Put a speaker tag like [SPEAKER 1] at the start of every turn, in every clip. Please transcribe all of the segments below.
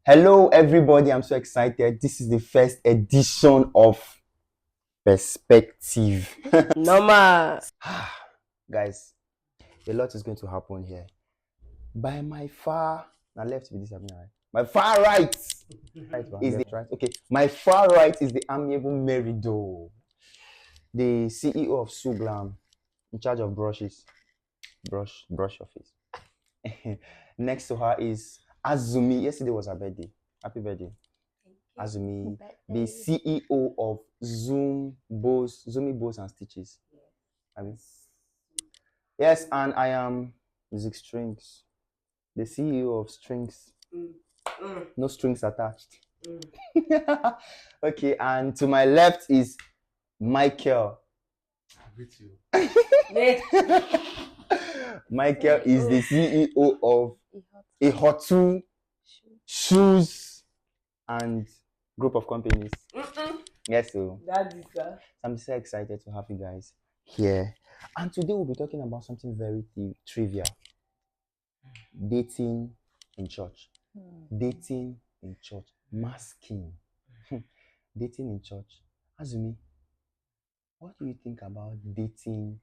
[SPEAKER 1] Hello, everybody. I'm so excited. This is the first edition of Perspective.
[SPEAKER 2] Normal.
[SPEAKER 1] Guys, a lot is going to happen here. By my far, now left with this happening, right? My far right is the right. Okay, my far right is the amiable Merido, the CEO of Suglam, in charge of brushes, brush office. Next to her is Azumi. Yesterday was her birthday. Happy birthday. Azumi, the CEO of Zumi Bows and Stitches. I mean, yes, and I am Zicstrings, the CEO of Strings. No strings attached. Okay, and to my left is mykel. Mykel is the CEO of a Hotu shoes and group of companies. Yes, so I'm so excited to have you guys here. And today we'll be talking about something very trivial. Dating in church. Dating in church. Masking. Dating in church. Azumi, what do you think about dating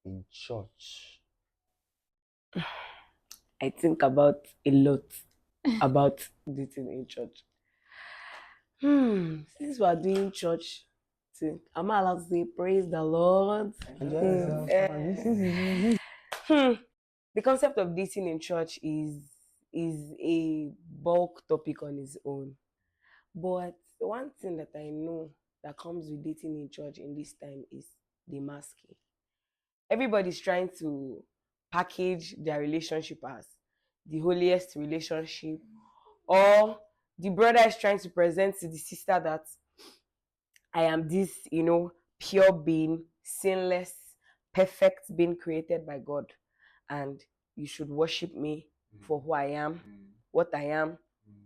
[SPEAKER 1] in church?
[SPEAKER 2] I think about a lot about dating in church. Since we are doing church thing, am I allowed to say praise the Lord? The concept of dating in church is a bulk topic on its own. But one thing that I know that comes with dating in church in this time is the masking. Everybody's trying to package their relationship as the holiest relationship, or the brother is trying to present to the sister that I am this, pure being, sinless, perfect being created by God, and you should worship me for who I am, what I am,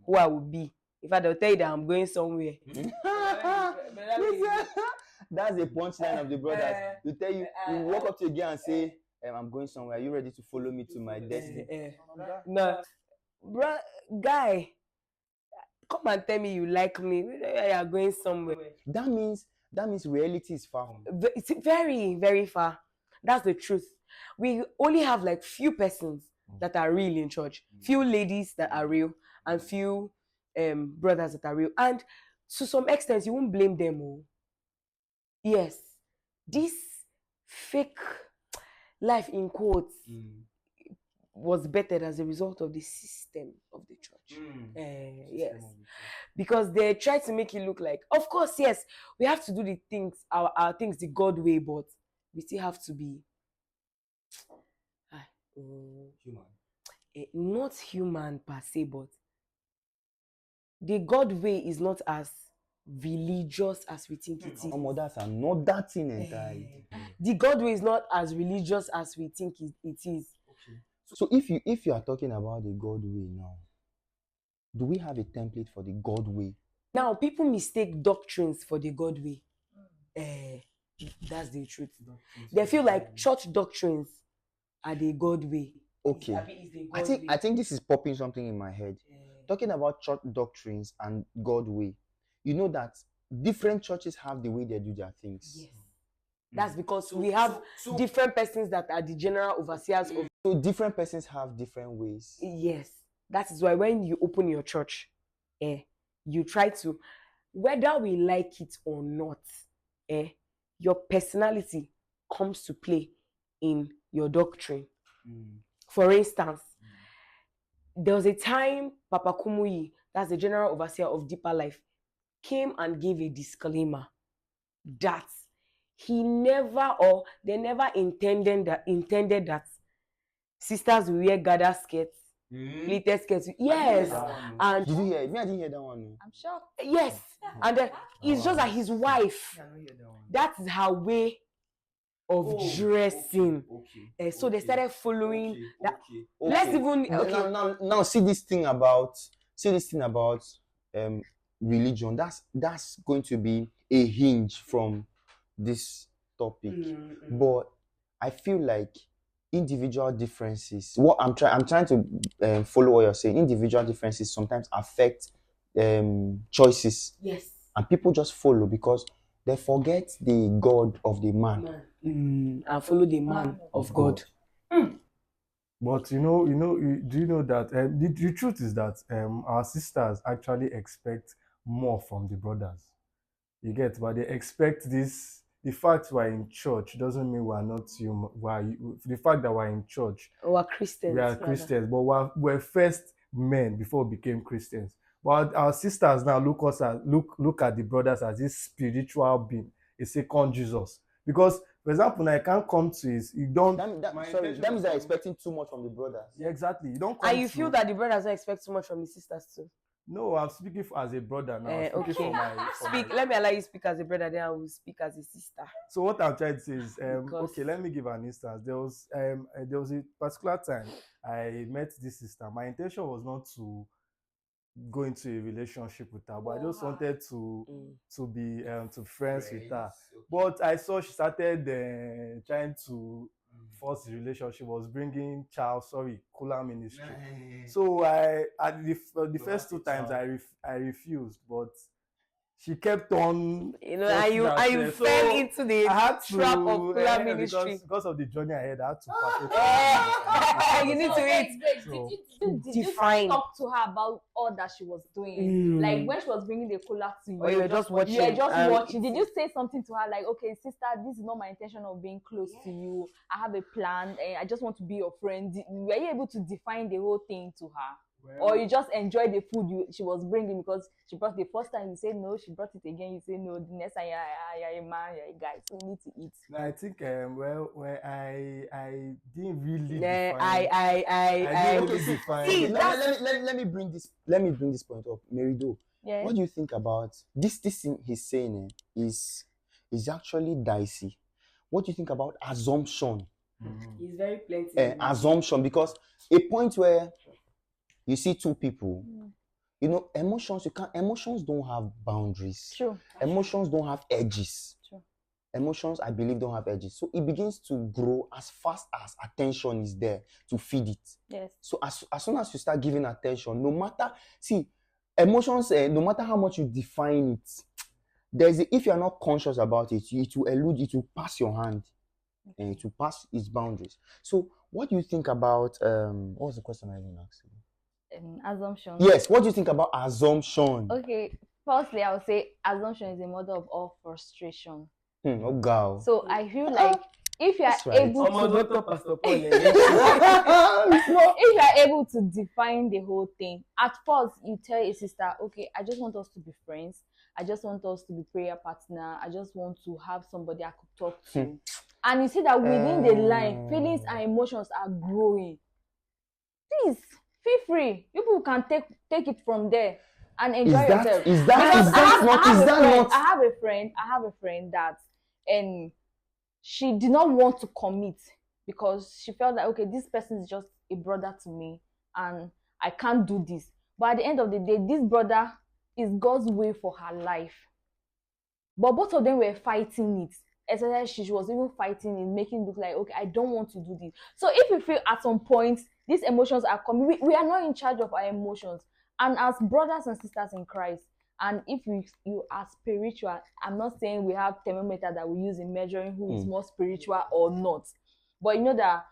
[SPEAKER 2] who I will be. In fact, they'll tell you that I'm going somewhere.
[SPEAKER 1] That's the punchline of the brothers. They tell you, you walk up to a girl and say, I'm going somewhere. Are you ready to follow me to my destiny?
[SPEAKER 2] No, bro, guy, come and tell me you like me. You are going somewhere.
[SPEAKER 1] That means reality is far.
[SPEAKER 2] It's very, very far. That's the truth. We only have like few persons that are real in church, few ladies that are real, and few brothers that are real. And to some extent, you won't blame them all. Yes, this fake life in quotes was bettered as a result of the system of the church. Yes, because they try to make it look like, of course, yes, we have to do the things, our things the God way, but we still have to be
[SPEAKER 1] Human.
[SPEAKER 2] Not human per se, but the God way is not as religious as we think it is.
[SPEAKER 1] That's another thing entirely.
[SPEAKER 2] The God way is not as religious as we think it is.
[SPEAKER 1] Okay. So if you are talking about the God way now, do we have a template for the God way?
[SPEAKER 2] Now, people mistake doctrines for the God way. That's the truth. They feel like church doctrines are the God way.
[SPEAKER 1] Okay. I think this is popping something in my head. Talking about church doctrines and God way, you know that different churches have the way they do their things.
[SPEAKER 2] Yes. That's because we have different persons that are the general overseers of.
[SPEAKER 1] So different persons have different ways.
[SPEAKER 2] Yes. That is why when you open your church, you try to, whether we like it or not, your personality comes to play in your doctrine. For instance, there was a time Papa Kumuyi, that's the general overseer of Deeper Life, came and gave a disclaimer that they never intended that sisters will wear gather skirts, pleated skirts. Yes. And
[SPEAKER 1] did you hear it? Me, I didn't hear that one. No.
[SPEAKER 3] I'm sure.
[SPEAKER 2] Yes. And then it's just like his wife. That is her way of dressing. Okay. So they started following that. Okay. Let's even
[SPEAKER 1] now see this thing about religion. That's going to be a hinge from this topic. But I feel like individual differences. What I'm trying to follow what you're saying. Individual differences sometimes affect choices,
[SPEAKER 2] Yes.
[SPEAKER 1] and people just follow because they forget the God of the man.
[SPEAKER 2] And follow the man of God.
[SPEAKER 3] But do you know that the truth is that our sisters actually expect more from the brothers. You get, but they expect this. The fact we're in church doesn't mean we're not human. The fact that we're in church,
[SPEAKER 2] We're Christians.
[SPEAKER 3] we are
[SPEAKER 2] rather.
[SPEAKER 3] Christians, but we're first men before we became Christians. But our sisters now look at the brothers as this spiritual being, a second Jesus. Because, for example, now I can't come to his, you don't.
[SPEAKER 1] That means they're expecting too much from the brothers.
[SPEAKER 3] Yeah, exactly. You don't come.
[SPEAKER 2] And you feel that the brothers don't expect too much from the sisters too.
[SPEAKER 3] No, I'm speaking as a brother now. I'm speaking
[SPEAKER 2] Okay.
[SPEAKER 3] for my.
[SPEAKER 2] Speak. Let me allow you speak as a brother, then I will speak as a sister.
[SPEAKER 3] So what I'm trying to say is,
[SPEAKER 2] Because-
[SPEAKER 3] okay, let me give an instance. There was a particular time I met this sister. My intention was not to go into a relationship with her, but I just wanted to be to friends with her. But I saw she started trying to force the relationship, was bringing cooler ministry. So I at the first two times I refused, but she kept on,
[SPEAKER 2] and
[SPEAKER 3] forcing
[SPEAKER 2] you
[SPEAKER 3] herself.
[SPEAKER 2] fell into the
[SPEAKER 3] I had
[SPEAKER 2] trap of cooler ministry.
[SPEAKER 3] because of the journey ahead. I had to
[SPEAKER 2] You need to eat.
[SPEAKER 3] So-
[SPEAKER 4] Did you
[SPEAKER 2] Define.
[SPEAKER 4] talk to her about all that she was doing? Like when she was bringing the cola to you,
[SPEAKER 2] Or you were just watching.
[SPEAKER 4] you were just watching. Did you say something to her like, okay, sister, this is not my intention of being close to you. I have a plan. I just want to be your friend. Were you able to define the whole thing to her? Or you just enjoyed the food she was bringing because she brought the first time, you say no, she brought it again, you say no, the next time you're a man, you're a guy, so you need to eat.
[SPEAKER 3] No, I think I didn't really
[SPEAKER 2] Yeah,
[SPEAKER 3] define.
[SPEAKER 2] I
[SPEAKER 3] didn't really
[SPEAKER 1] Okay,
[SPEAKER 3] define.
[SPEAKER 2] see,
[SPEAKER 3] it.
[SPEAKER 1] let me bring this point up. Merido,
[SPEAKER 4] Yeah.
[SPEAKER 1] what do you think about this thing he's saying is actually dicey. What do you think about assumption?
[SPEAKER 2] He's very plenty.
[SPEAKER 1] Assumption, because a point where you see two people, emotions don't have boundaries.
[SPEAKER 4] True.
[SPEAKER 1] Emotions don't have edges.
[SPEAKER 4] True.
[SPEAKER 1] Emotions, I believe, don't have edges. So it begins to grow as fast as attention is there to feed it.
[SPEAKER 4] Yes.
[SPEAKER 1] So as soon as you start giving attention, emotions, no matter how much you define it, if you are not conscious about it, it will pass your hand, and it will pass its boundaries. So what do you think about what was the question I even asked you?
[SPEAKER 4] Assumption.
[SPEAKER 1] Yes, what do you think about assumption?
[SPEAKER 4] Okay. Firstly, I would say assumption is a mother of all frustration.
[SPEAKER 1] Oh God.
[SPEAKER 4] So I feel like if you are
[SPEAKER 1] That's right.
[SPEAKER 4] able to
[SPEAKER 2] Pastor Paul.
[SPEAKER 4] if you are able to define the whole thing, at first you tell a sister, okay, I just want us to be friends. I just want us to be prayer partner. I just want to have somebody I could talk to. And you see that within the line, feelings and emotions are growing. Please feel free. You people can take it from there and enjoy yourself. I have a friend that she did not want to commit because she felt like, okay, this person is just a brother to me and I can't do this. But at the end of the day, this brother is God's way for her life. But both of them were fighting it. Especially she was even fighting it, making it look like, okay, I don't want to do this. So if you feel at some point these emotions are coming, we are not in charge of our emotions. And as brothers and sisters in Christ, and if you are spiritual, I'm not saying we have thermometer that we use in measuring who is more spiritual or not. But you know that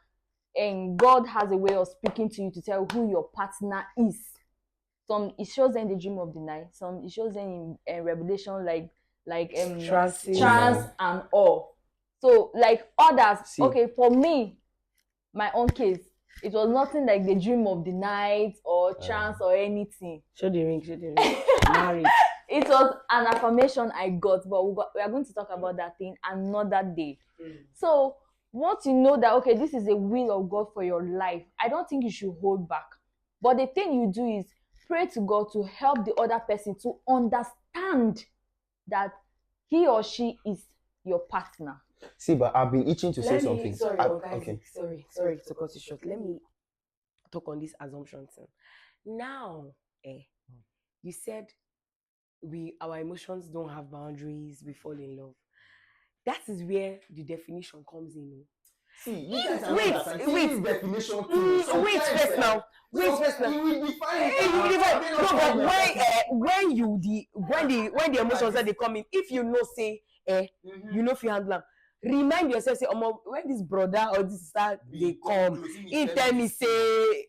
[SPEAKER 4] God has a way of speaking to you to tell who your partner is. Some it shows them in the dream of the night. Some it shows them in Revelation, like trance and all. So like others, okay, for me, my own case, it was nothing like the dream of the night or trance or anything.
[SPEAKER 2] Show the ring. Married.
[SPEAKER 4] It was an affirmation I got, but we are going to talk about that thing another day. So once you know that, okay, this is the will of God for your life, I don't think you should hold back. But the thing you do is pray to God to help the other person to understand that he or she is your partner.
[SPEAKER 1] See, but I've been itching to say something.
[SPEAKER 2] Sorry,
[SPEAKER 1] okay.
[SPEAKER 2] Sorry to cut it short. Let me talk on this assumption thing. Now, you said our emotions don't have boundaries, we fall in love. That is where the definition comes in.
[SPEAKER 1] See, you guys are
[SPEAKER 2] Wait,
[SPEAKER 1] not understanding.
[SPEAKER 2] wait.
[SPEAKER 1] See this definition too.
[SPEAKER 2] Wait first now. Wait first now.
[SPEAKER 1] You will define
[SPEAKER 2] Eh, you define. No, but when the emotions that they come in, if you know say you know if you handle them, remind yourself say when this brother or this sister they come, he tell me say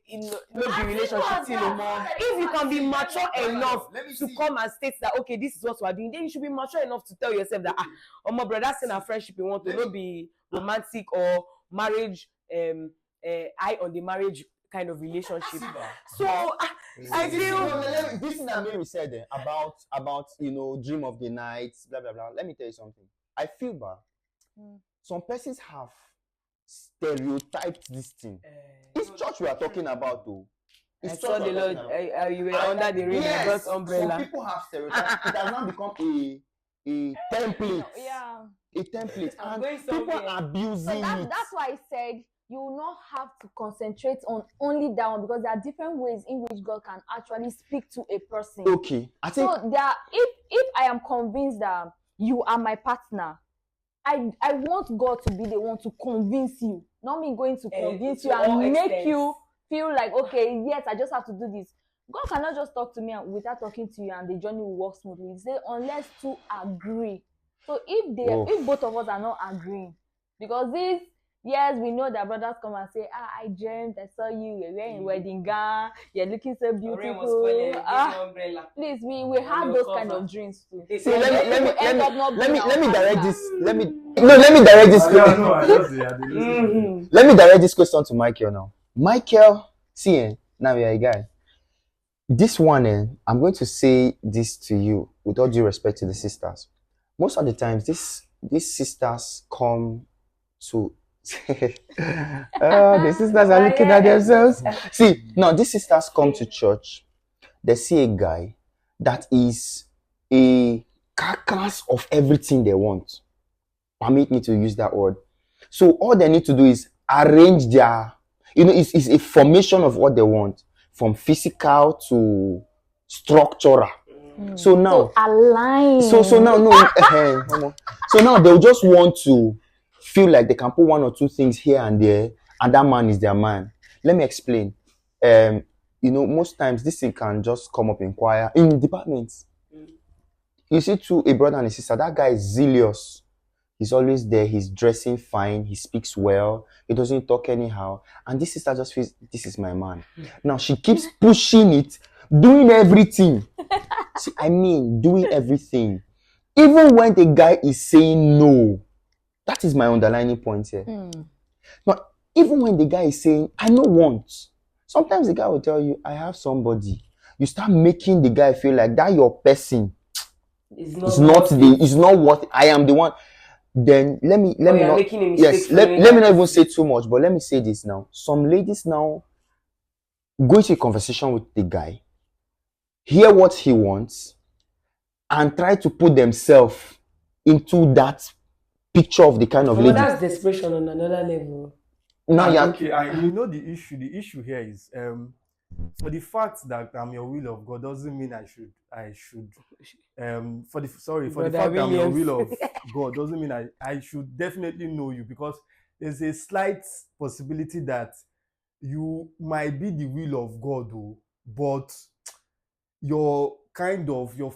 [SPEAKER 2] no be relationship thing no more. If you can be mature enough to come and state that okay, this is what we are doing, then you should be mature enough to tell yourself that my brother saying a friendship you want to not be romantic or marriage eye on the marriage kind of relationship. So I feel
[SPEAKER 1] this thing that Mary said about dream of the night, blah blah blah. Let me tell you something. I feel bad. Some persons have stereotyped this thing. It's church we are talking about though.
[SPEAKER 2] I saw the Lord. You were under the ring of God's umbrella.
[SPEAKER 1] Some people have stereotypes. It has now become a template.
[SPEAKER 4] Yeah.
[SPEAKER 1] A template.
[SPEAKER 2] I'm
[SPEAKER 1] And
[SPEAKER 2] going
[SPEAKER 1] people
[SPEAKER 2] somewhere.
[SPEAKER 1] are abusing
[SPEAKER 4] So
[SPEAKER 1] it.
[SPEAKER 4] that's why I said you will not have to concentrate on only that one, because there are different ways in which God can actually speak to a person.
[SPEAKER 1] Okay. I think
[SPEAKER 4] So there, if I am convinced that you are my partner, I want God to be the one to convince you, not me going to convince you and make you feel like, okay, yes, I just have to do this. God cannot just talk to me without talking to you and the journey will work smoothly. He said, unless two agree. So if both of us are not agreeing, because this, yes, we know that brothers come and say, I dreamt, I saw you, you're wearing wedding gown, you're looking so beautiful. Please, we have those kind of dreams too.
[SPEAKER 1] see, let me direct this. Let me direct this question to Michael now. Michael, see, now you're a guy. This one, I'm going to say this to you with all due respect to the sisters. Most of the times, these sisters come to the sisters are looking at themselves. See, now these sisters come to church. They see a guy that is a carcass of everything they want. Permit me to use that word. So all they need to do is arrange their, it's a formation of what they want, from physical to structural. So now,
[SPEAKER 4] align.
[SPEAKER 1] So now, no, so now they'll just want to feel like they can put one or two things here and there, and that man is their man. Let me explain. Most times this thing can just come up in choir, in departments. You see, a brother and a sister, that guy is zealous. He's always there. He's dressing fine. He speaks well. He doesn't talk anyhow. And this sister just feels, this is my man. Now she keeps pushing it, doing everything. See, doing everything. Even when the guy is saying no. That is my underlining point here. Now, even when the guy is saying, I don't want. Sometimes the guy will tell you, I have somebody. You start making the guy feel like that your person is not what I am the one. Then let me not let me not even say too much, but let me say this now. Some ladies now go into a conversation with the guy, hear what he wants, and try to put themselves into that picture of the kind of lady.
[SPEAKER 2] That's desperation on another level.
[SPEAKER 1] Now,
[SPEAKER 3] okay, the issue. The issue here is for the fact that I'm your will of God doesn't mean I should for the fact that I'm your will of God doesn't mean I should definitely know you, because there's a slight possibility that you might be the will of God, but your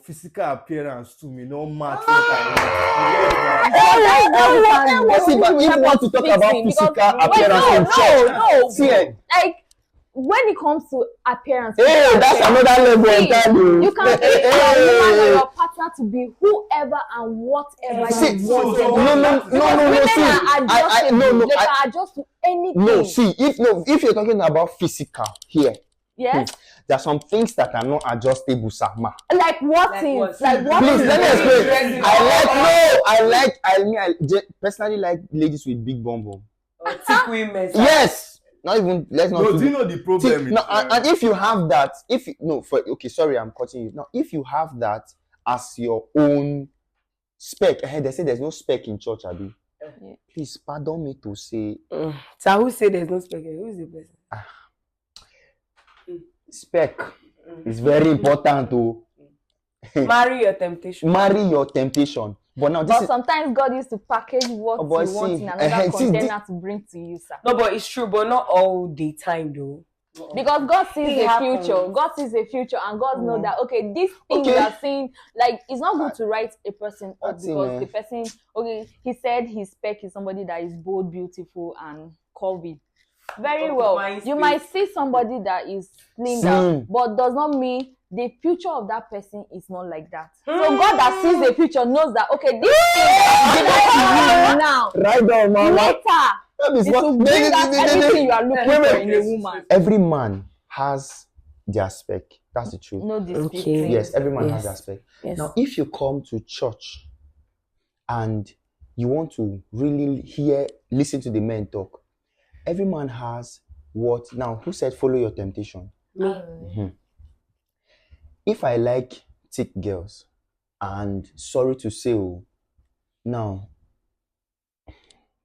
[SPEAKER 3] physical appearance to me not match what I want.
[SPEAKER 1] If you want to talk about physical appearance in church, see,
[SPEAKER 4] like when it comes to appearance,
[SPEAKER 1] that's another level entirely.
[SPEAKER 4] You can pick your woman or your partner to be whoever and whatever you want. They can adjust to anything.
[SPEAKER 1] No, see, if you're talking about physical here,
[SPEAKER 4] yes,
[SPEAKER 1] there are some things that are not adjustable, Sama.
[SPEAKER 4] Like what things? Like what?
[SPEAKER 1] Please let me explain. I personally like ladies with big bum bum.
[SPEAKER 2] Thick women.
[SPEAKER 1] Yes. Not even, let's not.
[SPEAKER 3] No, do you know the problem?
[SPEAKER 1] And if you have that, I'm cutting you. Now, if you have that as your own spec, they say there's no spec in church, Abi. Yeah. Please pardon me to say.
[SPEAKER 2] So who say there's no spec? Who is the person?
[SPEAKER 1] Spec is very important to
[SPEAKER 2] marry your temptation.
[SPEAKER 1] Marry your temptation. But now this
[SPEAKER 4] But
[SPEAKER 1] is
[SPEAKER 4] sometimes God used to package what
[SPEAKER 1] Oh, boy,
[SPEAKER 4] you want
[SPEAKER 1] see,
[SPEAKER 4] in another
[SPEAKER 1] see,
[SPEAKER 4] container to bring to you, sir.
[SPEAKER 2] No, but it's true, but not all the time though.
[SPEAKER 4] Because God sees
[SPEAKER 2] It
[SPEAKER 4] the
[SPEAKER 2] happens.
[SPEAKER 4] future. God sees the future, and God knows that okay, this thing
[SPEAKER 1] Okay.
[SPEAKER 4] you are seeing, like it's not good to write a person up
[SPEAKER 1] That's it,
[SPEAKER 4] because
[SPEAKER 1] man.
[SPEAKER 4] the person, okay, he said his spec is somebody that is bold, beautiful, and curvy. Very well. You might see somebody that is slim down, but does not mean the future of that person is not like that. So God that sees the future knows that okay, this thing that is now,
[SPEAKER 1] right down, mama.
[SPEAKER 4] later, it will bring out everything you are looking for in a woman.
[SPEAKER 1] Every man has their spec. That's the truth.
[SPEAKER 4] No dispute.
[SPEAKER 2] Okay.
[SPEAKER 1] Yes, every man has
[SPEAKER 2] Yes.
[SPEAKER 1] their spec.
[SPEAKER 2] Yes.
[SPEAKER 1] Now, if you come to church and you want to really listen to the men talk, every man has what? Now, who said follow your temptation?
[SPEAKER 2] Me.
[SPEAKER 1] If I like thick girls, and sorry to say, now,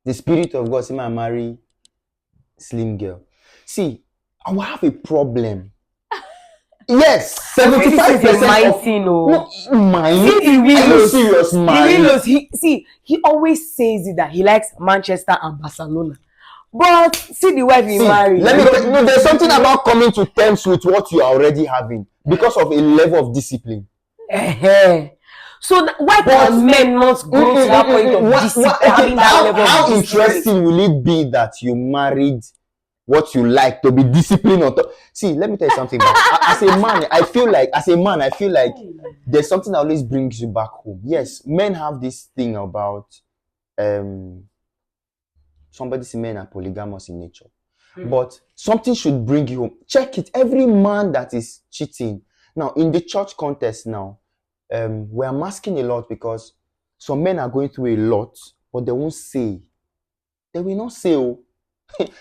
[SPEAKER 1] the spirit of God say I marry slim girl. See, I will have a problem. Yes, 75%
[SPEAKER 2] no.
[SPEAKER 1] mine.
[SPEAKER 2] See the
[SPEAKER 1] Are you
[SPEAKER 2] Willows.
[SPEAKER 1] serious,
[SPEAKER 2] The
[SPEAKER 1] man?
[SPEAKER 2] Willows. He always says it that he likes Manchester and Barcelona. But see the wife he married.
[SPEAKER 1] There's something about coming to terms with what you are already having because of a level of discipline.
[SPEAKER 2] So why can men not grow to that point of discipline? Having that level of
[SPEAKER 1] How
[SPEAKER 2] discipline?
[SPEAKER 1] interesting will it be that you married what you like to be disciplined on top? See, let me tell you something. As a man, I feel like there's something that always brings you back home. Yes, men have this thing about somebody say men are polygamous in nature. But something should bring you home. Check it. Every man that is cheating. Now, in the church context now, we are masking a lot because some men are going through a lot, but they won't say. They will not say,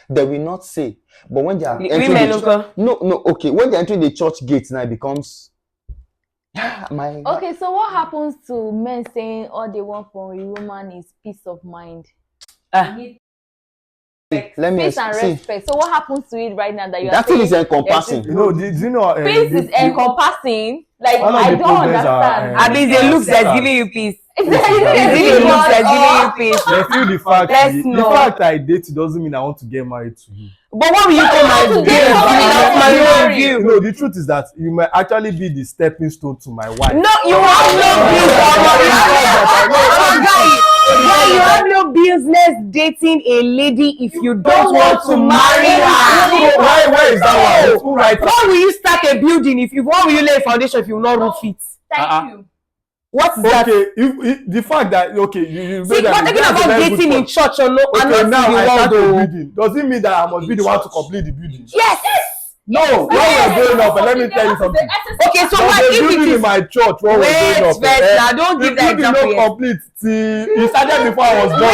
[SPEAKER 1] they will not say. But when they are entering when they enter the church gates now, it becomes
[SPEAKER 4] Okay, so what happens to men saying all they want from a woman is peace of mind? Peace and respect. So what happens to it right now that you are
[SPEAKER 1] that
[SPEAKER 4] saying?
[SPEAKER 1] thing is encompassing.
[SPEAKER 3] You know, do you know?
[SPEAKER 4] Peace is encompassing. Like
[SPEAKER 3] One of
[SPEAKER 4] I
[SPEAKER 3] the
[SPEAKER 4] don't
[SPEAKER 3] problems are,
[SPEAKER 4] understand.
[SPEAKER 2] At least it looks that's giving you peace.
[SPEAKER 4] Exactly.
[SPEAKER 2] It looks that's giving you peace.
[SPEAKER 3] They feel the fact
[SPEAKER 2] Let's
[SPEAKER 3] the
[SPEAKER 2] know.
[SPEAKER 3] fact I date doesn't mean I want to get married to you.
[SPEAKER 2] But what will you come and do?
[SPEAKER 3] You know, the truth is that you might actually be the stepping stone to my wife.
[SPEAKER 2] No, you have you have no business dating a lady if you don't want to marry her.
[SPEAKER 3] Why is that one? Who writes that?
[SPEAKER 2] Why will you start a building why will you lay a foundation if you not roof it?
[SPEAKER 4] Thank you.
[SPEAKER 2] What is that?
[SPEAKER 3] Okay, if the fact that you
[SPEAKER 2] See, we're talking about dating in church or no, and
[SPEAKER 3] okay,
[SPEAKER 2] not
[SPEAKER 3] now
[SPEAKER 2] in
[SPEAKER 3] I
[SPEAKER 2] the
[SPEAKER 3] start the
[SPEAKER 2] world.
[SPEAKER 3] building. Does it mean that I must be the one to complete the building?
[SPEAKER 2] Yes.
[SPEAKER 3] No, when we're growing up, and let me tell you something.
[SPEAKER 2] Okay, so
[SPEAKER 3] There's
[SPEAKER 2] what
[SPEAKER 3] a
[SPEAKER 2] if
[SPEAKER 3] building
[SPEAKER 2] it
[SPEAKER 3] in
[SPEAKER 2] is?
[SPEAKER 3] my church when we're growing up.
[SPEAKER 2] Now don't give that
[SPEAKER 3] The building
[SPEAKER 2] example.
[SPEAKER 3] not complete till it started before I was born.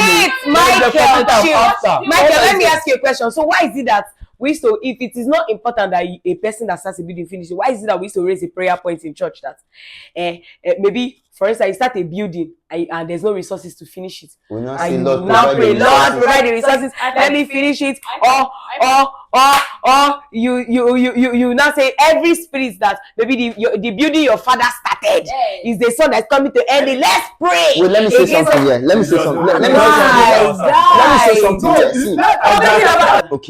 [SPEAKER 2] Michael, let me ask you a question. So why is it that we used to, if it is not important that a person that starts a building finishes, why is it that we used to raise a prayer point in church that maybe, for instance, you start a building and there's no resources to finish it.
[SPEAKER 1] We now
[SPEAKER 2] And
[SPEAKER 1] say,
[SPEAKER 2] you
[SPEAKER 1] Lord,
[SPEAKER 2] now pray, Lord,
[SPEAKER 1] resources.
[SPEAKER 2] provide the resources. Let me finish it. Or you now say every spirit that maybe the building your father started is the son that's coming to end it. Let's pray.
[SPEAKER 1] Wait, let me say something here. Let me say something.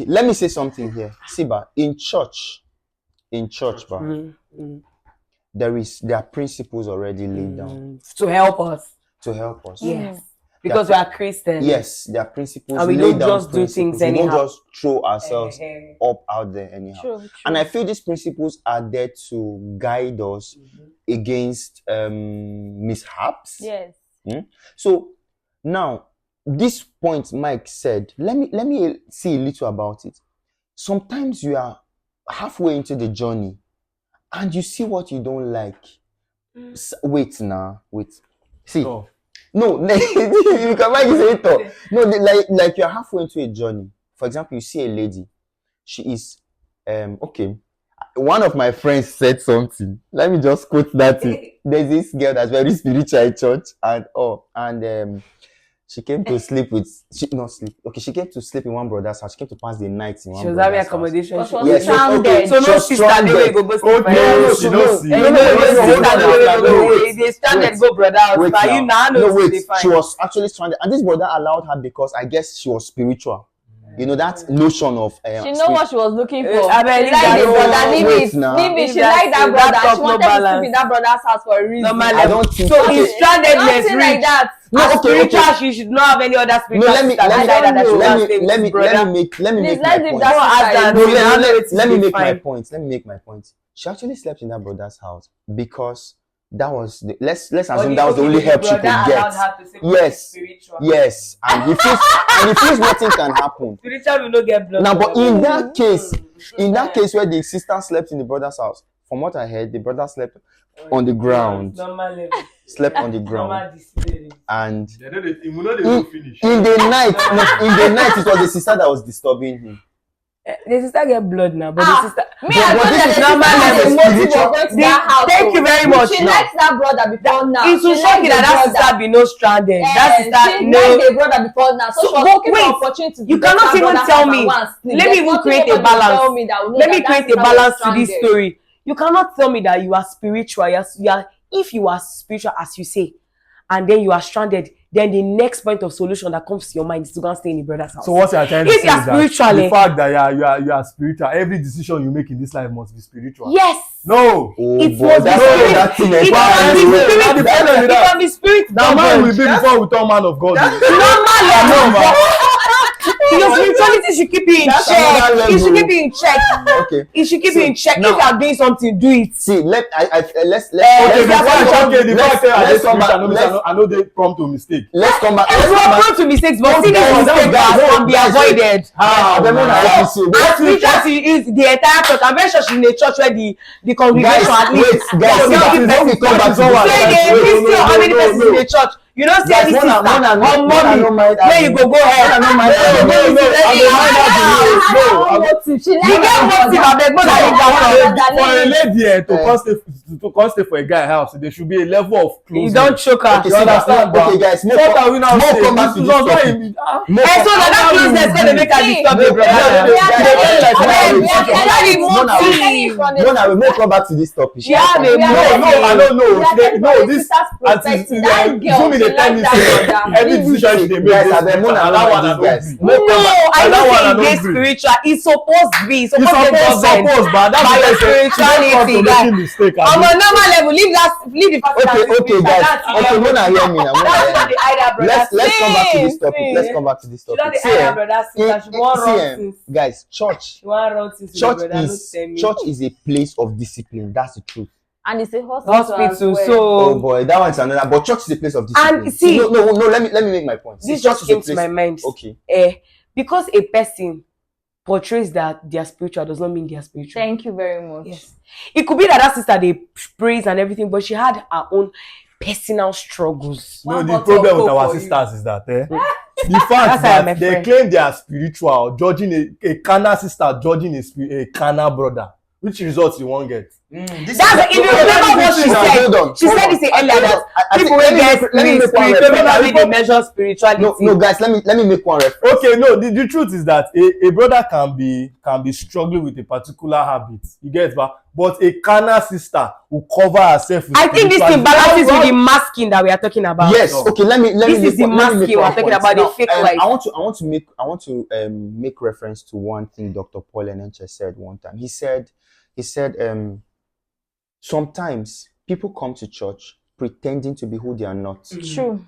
[SPEAKER 1] Let me say something here. See, but in church, there are principles already laid down
[SPEAKER 2] to help us.
[SPEAKER 1] Yes.
[SPEAKER 2] Because we are Christians.
[SPEAKER 1] Yes, there are principles.
[SPEAKER 2] And we
[SPEAKER 1] laid
[SPEAKER 2] don't
[SPEAKER 1] down
[SPEAKER 2] just do things
[SPEAKER 1] We
[SPEAKER 2] anyhow.
[SPEAKER 1] don't just throw ourselves up out there anyhow.
[SPEAKER 4] True.
[SPEAKER 1] And I feel these principles are there to guide us against mishaps.
[SPEAKER 4] Yes.
[SPEAKER 1] So now, this point Mike said, let me see a little about it. Sometimes you are halfway into the journey and you see what you don't like. Wait. See.
[SPEAKER 3] Oh.
[SPEAKER 1] No, you can make it say no, like you're halfway into a journey. For example, you see a lady. She is okay. One of my friends said something. Let me just quote that. There's this girl that's very spiritual at church, and She came to sleep with not sleep. Okay, she came to sleep in one brother's house. She came to pass the night in one
[SPEAKER 2] She was
[SPEAKER 1] brother's
[SPEAKER 2] having
[SPEAKER 1] house.
[SPEAKER 2] accommodation.
[SPEAKER 4] But she
[SPEAKER 2] Yes,
[SPEAKER 4] was stranded.
[SPEAKER 2] so
[SPEAKER 1] She
[SPEAKER 2] no
[SPEAKER 1] was
[SPEAKER 2] sister, they
[SPEAKER 1] stranded.
[SPEAKER 2] will go sleep.
[SPEAKER 3] Okay,
[SPEAKER 1] No,
[SPEAKER 3] she
[SPEAKER 1] no,
[SPEAKER 3] don't
[SPEAKER 1] no,
[SPEAKER 3] see.
[SPEAKER 1] no,
[SPEAKER 2] No,
[SPEAKER 1] wait.
[SPEAKER 2] they stranded
[SPEAKER 1] Wait.
[SPEAKER 2] go brother house.
[SPEAKER 1] Wait
[SPEAKER 2] But you
[SPEAKER 1] now.
[SPEAKER 2] now
[SPEAKER 1] No,
[SPEAKER 2] know
[SPEAKER 1] wait.
[SPEAKER 2] they fine.
[SPEAKER 1] She was actually stranded, and this brother allowed her because I guess she was spiritual. You know that notion of
[SPEAKER 4] She know what she was looking for.
[SPEAKER 2] I bet
[SPEAKER 4] She liked the
[SPEAKER 1] no,
[SPEAKER 4] brother. Leave
[SPEAKER 1] wait
[SPEAKER 4] it.
[SPEAKER 1] now.
[SPEAKER 4] Leave it. She
[SPEAKER 2] Leave that
[SPEAKER 4] liked that
[SPEAKER 2] thing, that
[SPEAKER 4] brother.
[SPEAKER 2] talk
[SPEAKER 4] She
[SPEAKER 2] no
[SPEAKER 4] wanted to sleep
[SPEAKER 2] balance.
[SPEAKER 4] in that brother's house for a reason.
[SPEAKER 2] Normal
[SPEAKER 1] I
[SPEAKER 2] level.
[SPEAKER 1] don't think
[SPEAKER 2] So
[SPEAKER 1] okay.
[SPEAKER 2] in strandedness,
[SPEAKER 4] Nothing like that.
[SPEAKER 1] No,
[SPEAKER 2] As
[SPEAKER 1] okay,
[SPEAKER 2] spiritual,
[SPEAKER 1] okay.
[SPEAKER 2] she should not have any other
[SPEAKER 1] No,
[SPEAKER 2] spiritual
[SPEAKER 1] let me
[SPEAKER 2] sister
[SPEAKER 1] let
[SPEAKER 2] beside her that she
[SPEAKER 1] me
[SPEAKER 2] can
[SPEAKER 1] let
[SPEAKER 2] stay
[SPEAKER 1] me
[SPEAKER 2] with
[SPEAKER 1] let
[SPEAKER 2] his
[SPEAKER 1] me
[SPEAKER 2] brother.
[SPEAKER 1] let me make
[SPEAKER 4] Please,
[SPEAKER 1] my
[SPEAKER 4] let's leave
[SPEAKER 1] point.
[SPEAKER 4] that
[SPEAKER 2] No, as
[SPEAKER 4] sister
[SPEAKER 2] that-
[SPEAKER 1] No,
[SPEAKER 4] alone.
[SPEAKER 1] let me make my
[SPEAKER 2] fine.
[SPEAKER 1] point. Let me make my point. She actually slept in that brother's house because that was the, let's assume that was the only help she could get. Yes, and he feels nothing can happen.
[SPEAKER 2] Spiritual will not get blood.
[SPEAKER 1] Now, but in that case where the sister slept in the brother's house, from what I heard, the brother slept on the ground,
[SPEAKER 2] Normal level.
[SPEAKER 1] slept on the ground,
[SPEAKER 2] Normal discipline.
[SPEAKER 1] and
[SPEAKER 3] They don't finish.
[SPEAKER 1] in the night, it was the sister that was disturbing him.
[SPEAKER 2] The sister get blood now, but the sister.
[SPEAKER 4] Me, I
[SPEAKER 1] But
[SPEAKER 4] told
[SPEAKER 1] this
[SPEAKER 4] her
[SPEAKER 1] is
[SPEAKER 4] the
[SPEAKER 1] normal
[SPEAKER 4] sister
[SPEAKER 1] level
[SPEAKER 4] has a motive
[SPEAKER 1] spiritual.
[SPEAKER 4] of going to that house.
[SPEAKER 2] Thank you very much.
[SPEAKER 4] She
[SPEAKER 2] now.
[SPEAKER 4] likes that brother before now.
[SPEAKER 2] It will
[SPEAKER 4] She
[SPEAKER 2] shock
[SPEAKER 4] likes
[SPEAKER 2] you
[SPEAKER 4] the
[SPEAKER 2] that
[SPEAKER 4] brother.
[SPEAKER 2] sister be no stranded. That
[SPEAKER 4] She
[SPEAKER 2] sister
[SPEAKER 4] likes
[SPEAKER 2] no.
[SPEAKER 4] the brother before now. So
[SPEAKER 2] So,
[SPEAKER 4] she was
[SPEAKER 2] but
[SPEAKER 4] looking
[SPEAKER 2] wait,
[SPEAKER 4] for opportunity to
[SPEAKER 2] you
[SPEAKER 4] get
[SPEAKER 2] cannot
[SPEAKER 4] that
[SPEAKER 2] even
[SPEAKER 4] brother's
[SPEAKER 2] tell
[SPEAKER 4] house
[SPEAKER 2] me.
[SPEAKER 4] and go and sleep.
[SPEAKER 2] Let me
[SPEAKER 4] There's
[SPEAKER 2] even
[SPEAKER 4] nothing
[SPEAKER 2] create a
[SPEAKER 4] nobody will
[SPEAKER 2] balance.
[SPEAKER 4] tell me that will know
[SPEAKER 2] Let me
[SPEAKER 4] that
[SPEAKER 2] create a
[SPEAKER 4] sister was
[SPEAKER 2] balance to this
[SPEAKER 4] stranded.
[SPEAKER 2] story. You cannot tell me that you are spiritual. If you are spiritual, as you say, and then you are stranded, then the next point of solution that comes to your mind is to go and stay in the brother's house.
[SPEAKER 3] So what you are trying to
[SPEAKER 2] If
[SPEAKER 3] say
[SPEAKER 2] you are
[SPEAKER 3] is that
[SPEAKER 2] spiritual,
[SPEAKER 3] the fact that you are spiritual, every decision you make in this life must be spiritual.
[SPEAKER 2] Yes.
[SPEAKER 3] No.
[SPEAKER 1] Oh
[SPEAKER 2] It
[SPEAKER 1] boy,
[SPEAKER 2] was
[SPEAKER 1] that's
[SPEAKER 2] the
[SPEAKER 1] how
[SPEAKER 2] spirit.
[SPEAKER 1] that thing
[SPEAKER 2] It can be
[SPEAKER 3] Now
[SPEAKER 2] spirit.
[SPEAKER 3] the problem with
[SPEAKER 2] It
[SPEAKER 3] that.
[SPEAKER 2] can be spirit.
[SPEAKER 3] Now man will be before we turn man of God.
[SPEAKER 2] Normal level. Your spirituality should keep you in
[SPEAKER 1] That's
[SPEAKER 2] check.
[SPEAKER 1] another
[SPEAKER 2] It should
[SPEAKER 1] level.
[SPEAKER 2] keep you in check.
[SPEAKER 1] Okay.
[SPEAKER 2] It should keep
[SPEAKER 1] So,
[SPEAKER 2] you in check.
[SPEAKER 1] now-
[SPEAKER 2] If you are doing something, do it.
[SPEAKER 1] See, let's
[SPEAKER 3] Okay,
[SPEAKER 1] let's
[SPEAKER 3] the fact that I
[SPEAKER 1] let's
[SPEAKER 3] dey
[SPEAKER 1] come back.
[SPEAKER 3] spiritual, I know they prompt to mistake.
[SPEAKER 1] Let's come back.
[SPEAKER 2] Everyone prone to mistakes, but seeing
[SPEAKER 1] guys,
[SPEAKER 2] mistakes
[SPEAKER 1] guys,
[SPEAKER 2] can be
[SPEAKER 1] guys,
[SPEAKER 2] avoided.
[SPEAKER 1] Abemona,
[SPEAKER 3] man.
[SPEAKER 1] help me see.
[SPEAKER 2] As spiritual she is the entire church. I'm very sure she's in a church where the congregation
[SPEAKER 1] Guys,
[SPEAKER 2] at least.
[SPEAKER 1] guys,
[SPEAKER 2] No,
[SPEAKER 1] see that
[SPEAKER 2] give
[SPEAKER 1] when we come back to
[SPEAKER 2] So
[SPEAKER 1] this
[SPEAKER 2] they
[SPEAKER 1] topic,
[SPEAKER 2] listen how many persons in the church. You don't see
[SPEAKER 1] Guys,
[SPEAKER 2] any sister
[SPEAKER 1] Mona,
[SPEAKER 2] or mommy where you go ahead.
[SPEAKER 1] no mind.
[SPEAKER 4] She likes
[SPEAKER 2] You get
[SPEAKER 4] that
[SPEAKER 2] motive,
[SPEAKER 4] brother.
[SPEAKER 2] abeg, more than that.
[SPEAKER 3] For a lady to come stay for a guy house, there should be a level of
[SPEAKER 2] You
[SPEAKER 3] closeness.
[SPEAKER 2] don't choke her.
[SPEAKER 1] Okay,
[SPEAKER 3] You understand,
[SPEAKER 1] okay, guys,
[SPEAKER 3] So that we now say
[SPEAKER 1] come back to this topic.
[SPEAKER 2] And so that closeness gonna make her disturb your brother.
[SPEAKER 1] Mona, we may come back to this topic.
[SPEAKER 2] She have a
[SPEAKER 3] I don't know. No, this
[SPEAKER 4] that girl.
[SPEAKER 3] Zoom in
[SPEAKER 4] She
[SPEAKER 3] the time
[SPEAKER 4] likes that brother.
[SPEAKER 3] every decision she dey make.
[SPEAKER 1] Guys, Abemona,
[SPEAKER 3] That one
[SPEAKER 1] guys.
[SPEAKER 2] No, I
[SPEAKER 3] that one I
[SPEAKER 2] don't say it's
[SPEAKER 3] don't agree.
[SPEAKER 2] spiritual. It's supposed to be. It's
[SPEAKER 3] You
[SPEAKER 2] supposed to be governed
[SPEAKER 3] but that's
[SPEAKER 2] by
[SPEAKER 3] why
[SPEAKER 2] your
[SPEAKER 3] I say
[SPEAKER 2] spirituality,
[SPEAKER 3] you don't
[SPEAKER 2] guys.
[SPEAKER 3] making mistake.
[SPEAKER 2] On a normal level, leave the fact that it's
[SPEAKER 1] Okay,
[SPEAKER 2] spiritual.
[SPEAKER 1] guys.
[SPEAKER 2] That's
[SPEAKER 1] Okay, Mona, hear me now. Mona,
[SPEAKER 2] That's
[SPEAKER 1] hear
[SPEAKER 2] not
[SPEAKER 1] me.
[SPEAKER 2] the idea, brother.
[SPEAKER 1] Let's come back to this topic.
[SPEAKER 4] See.
[SPEAKER 1] Let's come back to this
[SPEAKER 2] She not
[SPEAKER 1] topic.
[SPEAKER 2] the
[SPEAKER 1] See,
[SPEAKER 2] idea, brother. Sister. She want run things.
[SPEAKER 1] guys, church
[SPEAKER 2] She want run things. Church
[SPEAKER 1] church is a place of discipline. That's the truth.
[SPEAKER 4] And it's a hospital as
[SPEAKER 2] hospital.
[SPEAKER 4] well.
[SPEAKER 1] Oh
[SPEAKER 2] So
[SPEAKER 1] boy, that one's another. But church is a place of discipline.
[SPEAKER 2] And see-
[SPEAKER 1] no. Let me make my point. See,
[SPEAKER 2] this
[SPEAKER 1] church
[SPEAKER 2] just
[SPEAKER 1] is a
[SPEAKER 2] came to
[SPEAKER 1] place-
[SPEAKER 2] my mind.
[SPEAKER 1] Okay.
[SPEAKER 2] Because a person portrays that they are spiritual does not mean they are spiritual.
[SPEAKER 4] Thank you very much.
[SPEAKER 2] Yes. It could be that sister they praise and everything, but she had her own personal struggles.
[SPEAKER 3] No,
[SPEAKER 4] One
[SPEAKER 3] the
[SPEAKER 4] bottle
[SPEAKER 3] problem
[SPEAKER 4] of
[SPEAKER 3] with
[SPEAKER 4] Coke
[SPEAKER 3] our
[SPEAKER 4] for you.
[SPEAKER 3] sisters is that the
[SPEAKER 2] That's
[SPEAKER 3] fact
[SPEAKER 2] why I'm
[SPEAKER 3] that
[SPEAKER 2] a
[SPEAKER 3] they
[SPEAKER 2] friend.
[SPEAKER 3] claim they are spiritual, judging a carnal sister, judging a carnal brother, which results you won't get.
[SPEAKER 2] That's if you remember what she said. She said this earlier that people will get
[SPEAKER 1] let me make one
[SPEAKER 2] spiritual,
[SPEAKER 1] reference.
[SPEAKER 2] maybe they measure spirituality.
[SPEAKER 1] No, guys, let me make one reference.
[SPEAKER 3] Okay, no, the truth is that a brother can be struggling with a particular habit. You get but a carnal sister will cover herself with
[SPEAKER 2] I think this thing balances with the masking that we are talking about.
[SPEAKER 1] Yes. Okay. Let me.
[SPEAKER 2] This is the masking we're talking about, the fake life.
[SPEAKER 1] I want to make reference to one thing Dr. Paul Enenche said one time. He said sometimes people come to church pretending to be who they are not.
[SPEAKER 4] True.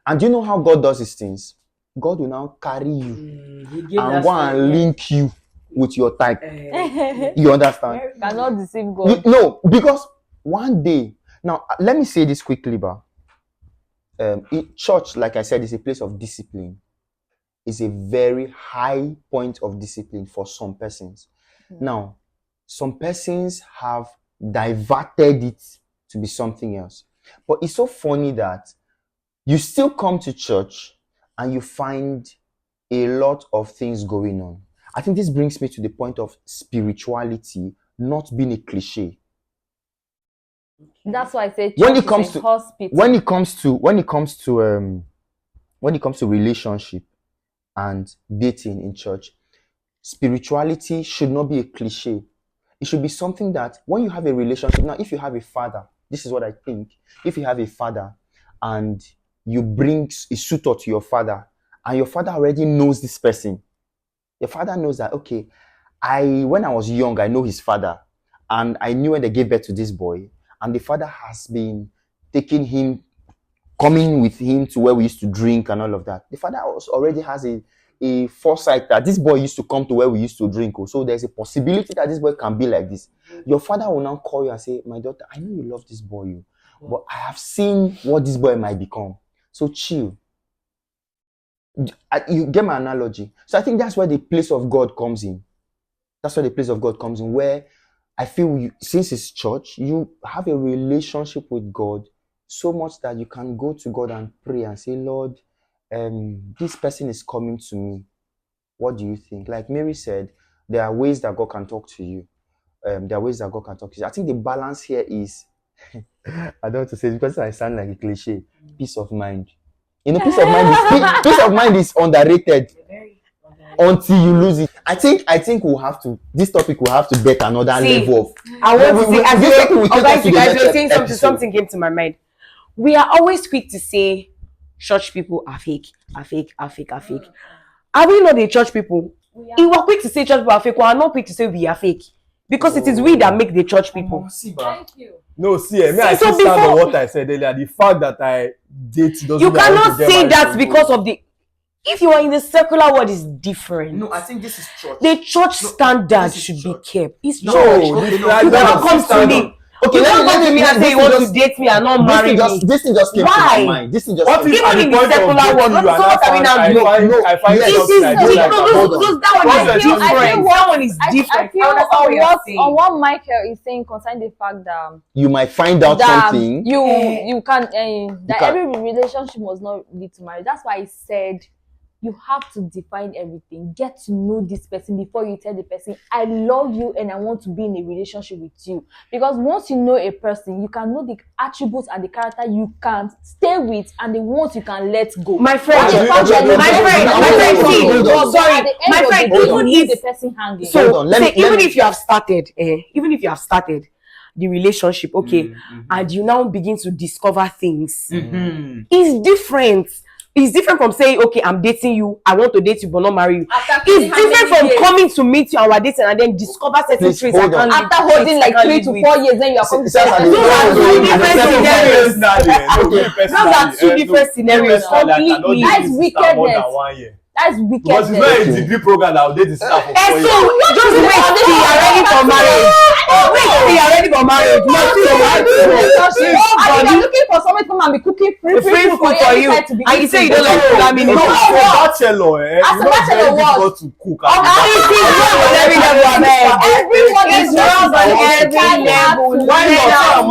[SPEAKER 1] And do you know how God does his things? God will now carry you and go and link you with your type. You understand?
[SPEAKER 4] Cannot deceive God.
[SPEAKER 1] No, because one day, now let me say this quickly, church, like I said, is a place of discipline. It's a very high point of discipline for some persons. Now, some persons have diverted it to be something else. But it's so funny that you still come to church and you find a lot of things going on. I think this brings me to the point of spirituality not being a cliche.
[SPEAKER 4] That's why I say
[SPEAKER 1] When
[SPEAKER 4] church
[SPEAKER 1] it comes
[SPEAKER 4] is a
[SPEAKER 1] to-
[SPEAKER 4] hospital.
[SPEAKER 1] When it comes to when it comes to relationship and dating in church, spirituality should not be a cliche. It should be something that when you have a relationship, now if you have a father, this is what I think. If you have a father and you bring a suitor to your father, and your father already knows this person, your father knows that, okay, when I was young, I know his father, and I knew when they gave birth to this boy, and the father has been taking him, coming with him to where we used to drink and all of that. The father already has a foresight that this boy used to come to where we used to drink. So there's a possibility that this boy can be like this. Your father will now call you and say, my daughter, I know you love this boy, but I have seen what this boy might become. So chill. You get my analogy? So I think that's where the place of God comes in. That's where the place of God comes in, where I feel since it's church, you have a relationship with God so much that you can go to God and pray and say, Lord, this person is coming to me. What do you think? Like Mary said, there are ways that God can talk to you. There are ways that God can talk to you. I think the balance here is, I don't want to say it because I sound like a cliche, peace of mind. You know, peace of mind is underrated until you lose it. I think we'll have to, this topic will have to get another level of.
[SPEAKER 2] I want to say, as you're something came to my mind. We are always quick to say church people are fake. Are we not the church people? If we're quick to say church people are fake, we are not quick to say we are fake. Because it is we that make the church people.
[SPEAKER 4] Thank you.
[SPEAKER 3] No, I still stand on what I said earlier. The fact that I date doesn't
[SPEAKER 2] you cannot say that because of the. If you are in the secular world, is different.
[SPEAKER 1] No, I think this is church.
[SPEAKER 2] The church standard should be kept. It's church.
[SPEAKER 3] You
[SPEAKER 2] cannot come to me. Okay, you don't come to me and say you want to date me and not marry me.
[SPEAKER 1] This thing just came to my mind. This thing just
[SPEAKER 2] even in the secular world, so what are we now doing?
[SPEAKER 3] I find
[SPEAKER 2] that one is different.
[SPEAKER 4] I feel on what mykel is saying concerning the fact that
[SPEAKER 1] you might find out something.
[SPEAKER 4] You can every relationship must not lead to marriage. That's why I said you have to define everything. Get to know this person before you tell the person, I love you and I want to be in a relationship with you. Because once you know a person, you can know the attributes and the character you can stay with and the ones you can let go.
[SPEAKER 2] My friend,
[SPEAKER 4] even if the person hanging.
[SPEAKER 2] So even if you have started the relationship, okay, and you now begin to discover things, it's different. It's different from saying, okay, I'm dating you, I want to date you but not marry you. It's different from coming to meet you and we're dating and then discover certain traits.
[SPEAKER 4] After holding like 3 to 4 years, then you are coming to
[SPEAKER 2] those are two different scenarios. Completely.
[SPEAKER 4] That's wickedness. That's wickedness.
[SPEAKER 3] Because it's not a degree program that will date the staff for 4 years.
[SPEAKER 2] So just wait till you are ready for marriage. Wait till you are ready for marriage. Not till you
[SPEAKER 4] are looking for someone to come and be cooking free food for you.
[SPEAKER 2] And you say you don't like programming.
[SPEAKER 3] No, bachelor,
[SPEAKER 4] as a bachelor, what?
[SPEAKER 3] To cook.
[SPEAKER 2] Everyone is wrong on every level.
[SPEAKER 3] Why not?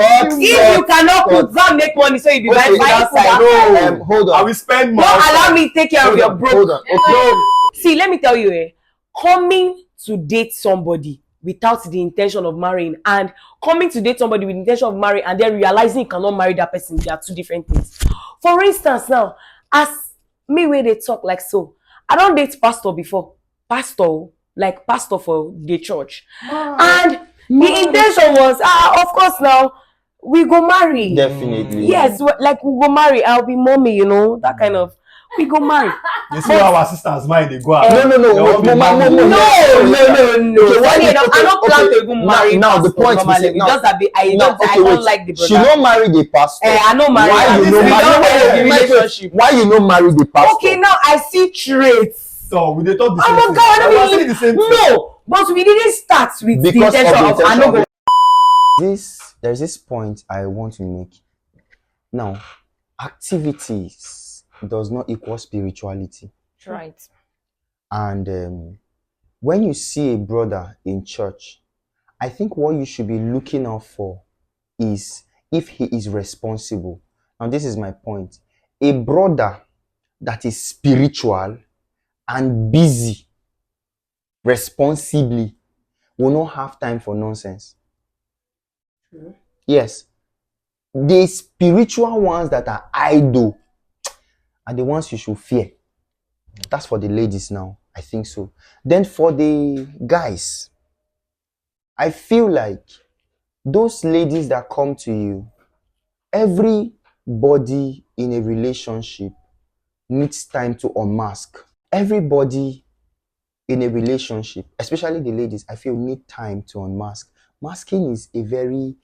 [SPEAKER 2] If you cannot cook, go and make money so you be buying food outside.
[SPEAKER 3] No, hold on. I will spend more.
[SPEAKER 2] Don't allow me take care of your broke.
[SPEAKER 1] Hold on. Okay.
[SPEAKER 2] See, let me tell you, coming to date somebody without the intention of marrying and coming to date somebody with the intention of marrying and then realizing you cannot marry that person, they are two different things. For instance, now, as me where they talk like so, I don't date pastor before. Pastor for the church. And the intention was, of course now, we go marry.
[SPEAKER 1] Definitely.
[SPEAKER 2] Yes, like we go marry. I'll be mommy, that kind of. We go marry.
[SPEAKER 3] You see how our sisters mind they go out.
[SPEAKER 1] No.
[SPEAKER 2] Okay, I don't plan to go marry.
[SPEAKER 1] Now the point is
[SPEAKER 2] just that I don't like the brother.
[SPEAKER 1] She don't marry the pastor.
[SPEAKER 2] I don't marry.
[SPEAKER 1] Why you not marry the pastor?
[SPEAKER 2] Okay, now I see traits.
[SPEAKER 3] So we dey talk the same
[SPEAKER 2] thing.
[SPEAKER 3] The same
[SPEAKER 2] no, but we didn't start with the intention of I know.
[SPEAKER 1] There's this point I want to make. Now, activities does not equal spirituality.
[SPEAKER 4] Right.
[SPEAKER 1] And when you see a brother in church, I think what you should be looking out for is if he is responsible. Now, this is my point. A brother that is spiritual and busy responsibly will not have time for nonsense.
[SPEAKER 2] True.
[SPEAKER 1] Yes. The spiritual ones that are idle, are the ones you should fear. That's for the ladies now. I think so. Then for the guys, I feel like those ladies that come to you, everybody in a relationship needs time to unmask. Everybody in a relationship, especially the ladies, I feel need time to unmask. Masking is a very,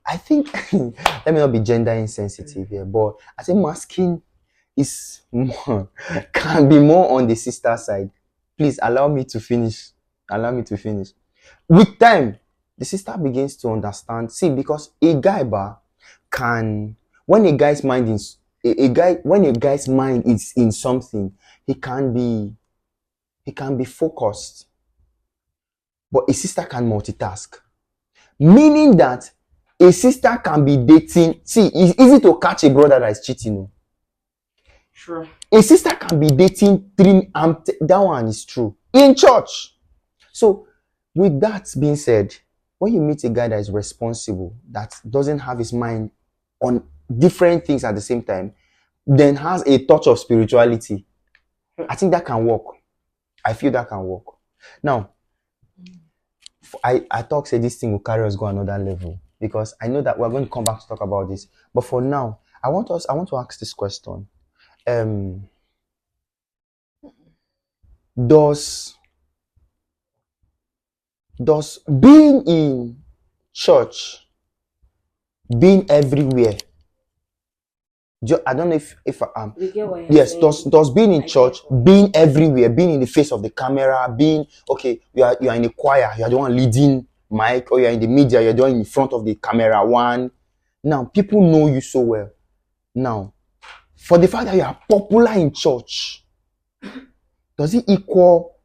[SPEAKER 1] I think, let me not be gender insensitive here, but I think masking is more, can be more on the sister side. Please allow me to finish. Allow me to finish. With time, the sister begins to understand. See, because a guy can, when a guy's mind is when a guy's mind is in something, he can be focused. But a sister can multitask. Meaning that a sister can be dating. See, it's easy to catch a brother that is cheating.
[SPEAKER 2] Sure.
[SPEAKER 1] A sister can be dating three. That one is true. In church. So, with that being said, when you meet a guy that is responsible, that doesn't have his mind on different things at the same time, then has a touch of spirituality, I think that can work. I feel that can work. Now, I thought say this thing will carry us go another level, because I know that we're going to come back to talk about this. But for now, I want to ask this question. Does being in church, being everywhere, I don't know if yes, does being in church, being everywhere, being in the face of the camera, being okay, you are in a choir, you are the one leading mic, or you are in the media, you're the one in front of the camera one. Now people know you so well. Now, for the fact that you are popular in church, does it equal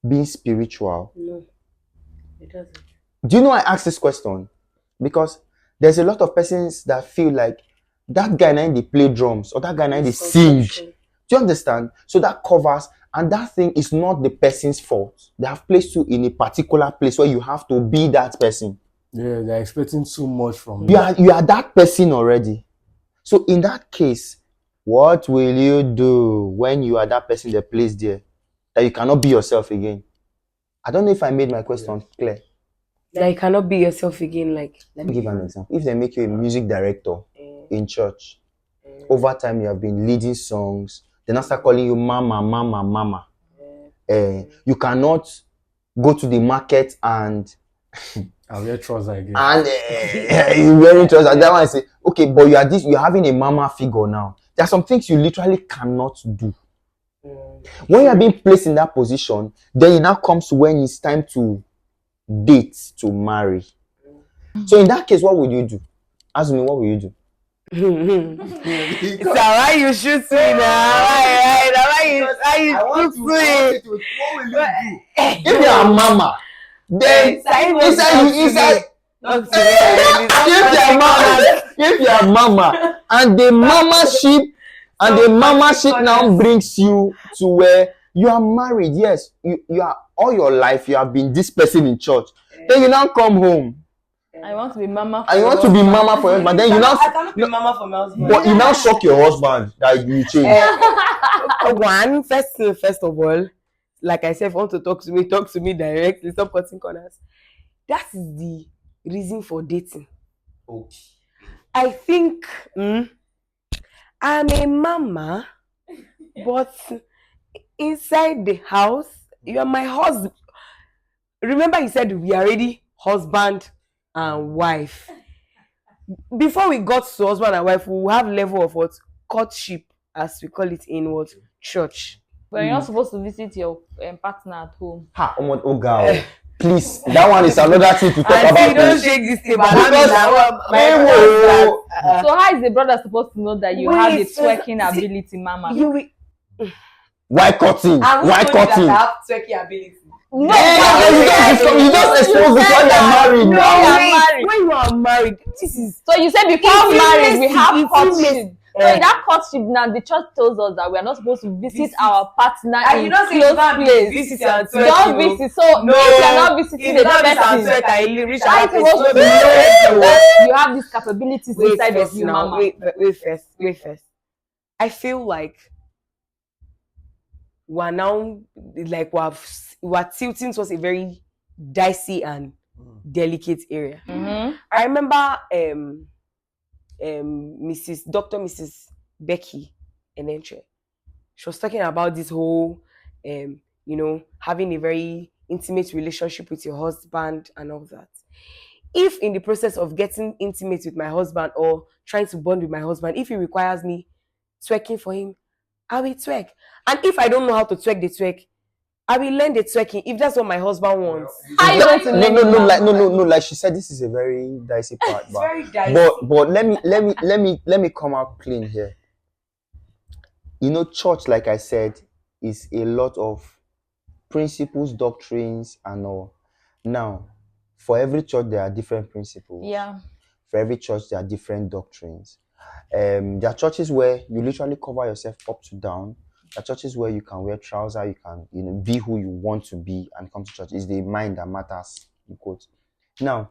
[SPEAKER 1] being spiritual?
[SPEAKER 2] No, it doesn't.
[SPEAKER 1] Do you know I asked this question? Because there's a lot of persons that feel like that guy now they play drums, or that guy now they sing. Do you understand? So that covers, and that thing is not the person's fault. They have placed you in a particular place where you have to be that person.
[SPEAKER 3] Yeah, they're expecting too much from
[SPEAKER 1] you. You are that person already. So in that case, what will you do when you are that person that placed there, that you cannot be yourself again? I don't know if I made my question clear.
[SPEAKER 2] That you cannot be yourself again. Like,
[SPEAKER 1] let me give an example. If they make you a music director in church, over time you have been leading songs, they now start calling you mama, mama, mama. You cannot go to the market and
[SPEAKER 3] I'll wear trousers again.
[SPEAKER 1] And you're wearing trousers. That one I say, okay, but you're having a mama figure now. There are some things you literally cannot do. When you are being placed in that position, then it now comes when it's time to date, to marry. So in that case, what would you do? Ask me, what will you do?
[SPEAKER 2] So why you shoot me now? Why you shoot me?
[SPEAKER 1] What will you do? If you are a mama, then inside if you are mama, and the mama ship now brings you to where you are married. Yes, you are all your life you have been this person in church. Then you now come home.
[SPEAKER 4] I want to be mama.
[SPEAKER 1] I want to be mama for your husband. Then you now
[SPEAKER 2] I cannot be mama for my husband.
[SPEAKER 1] But you now shock your husband that you change.
[SPEAKER 2] First of all, like I said, if you want to talk to me directly. Stop cutting corners. That is the reason for dating.
[SPEAKER 1] Okay.
[SPEAKER 2] I think I'm a mama, but inside the house, you are my husband. Remember, you said we are already husband and wife. Before we got to husband and wife, we will have level of what? Courtship, as we call it in what? Church.
[SPEAKER 4] But you're not supposed to visit your partner at home.
[SPEAKER 1] Oh God. Please, that one is another thing to talk about.
[SPEAKER 2] You don't shake this table.
[SPEAKER 4] So how is the brother supposed to know that you have the twerking ability, mama?
[SPEAKER 1] Why cutting? Why cutting?
[SPEAKER 2] I have twerking ability.
[SPEAKER 1] No, you just expose it when you're married.
[SPEAKER 4] No,
[SPEAKER 2] when you are married, this is.
[SPEAKER 4] So you said before marriage we have courtship. So in that courtship now, the church tells us that we are not supposed to visit our partner in close place. Don't visit. So no, if you are not visiting the person, you have these capabilities inside of you, mama.
[SPEAKER 2] Wait first. I feel like we're now like we're tilting towards a very dicey and delicate area. I remember Mrs. Becky Enenche. She was talking about this whole having a very intimate relationship with your husband and all that. If in the process of getting intimate with my husband or trying to bond with my husband, if he requires me twerking for him, I will twerk. And if I don't know how to twerk the twerk, I will learn the twerking if that's what my husband wants.
[SPEAKER 1] No, like she said, this is a very dicey part.
[SPEAKER 2] It's very dicey.
[SPEAKER 1] But let me come out clean here. Church, like I said, is a lot of principles, doctrines, and all. Now, for every church, there are different principles.
[SPEAKER 4] Yeah.
[SPEAKER 1] For every church, there are different doctrines. There are churches where you literally cover yourself up to down. There are churches where you can wear trousers, you can be who you want to be and come to church. It's the mind that matters, in quotes. Now,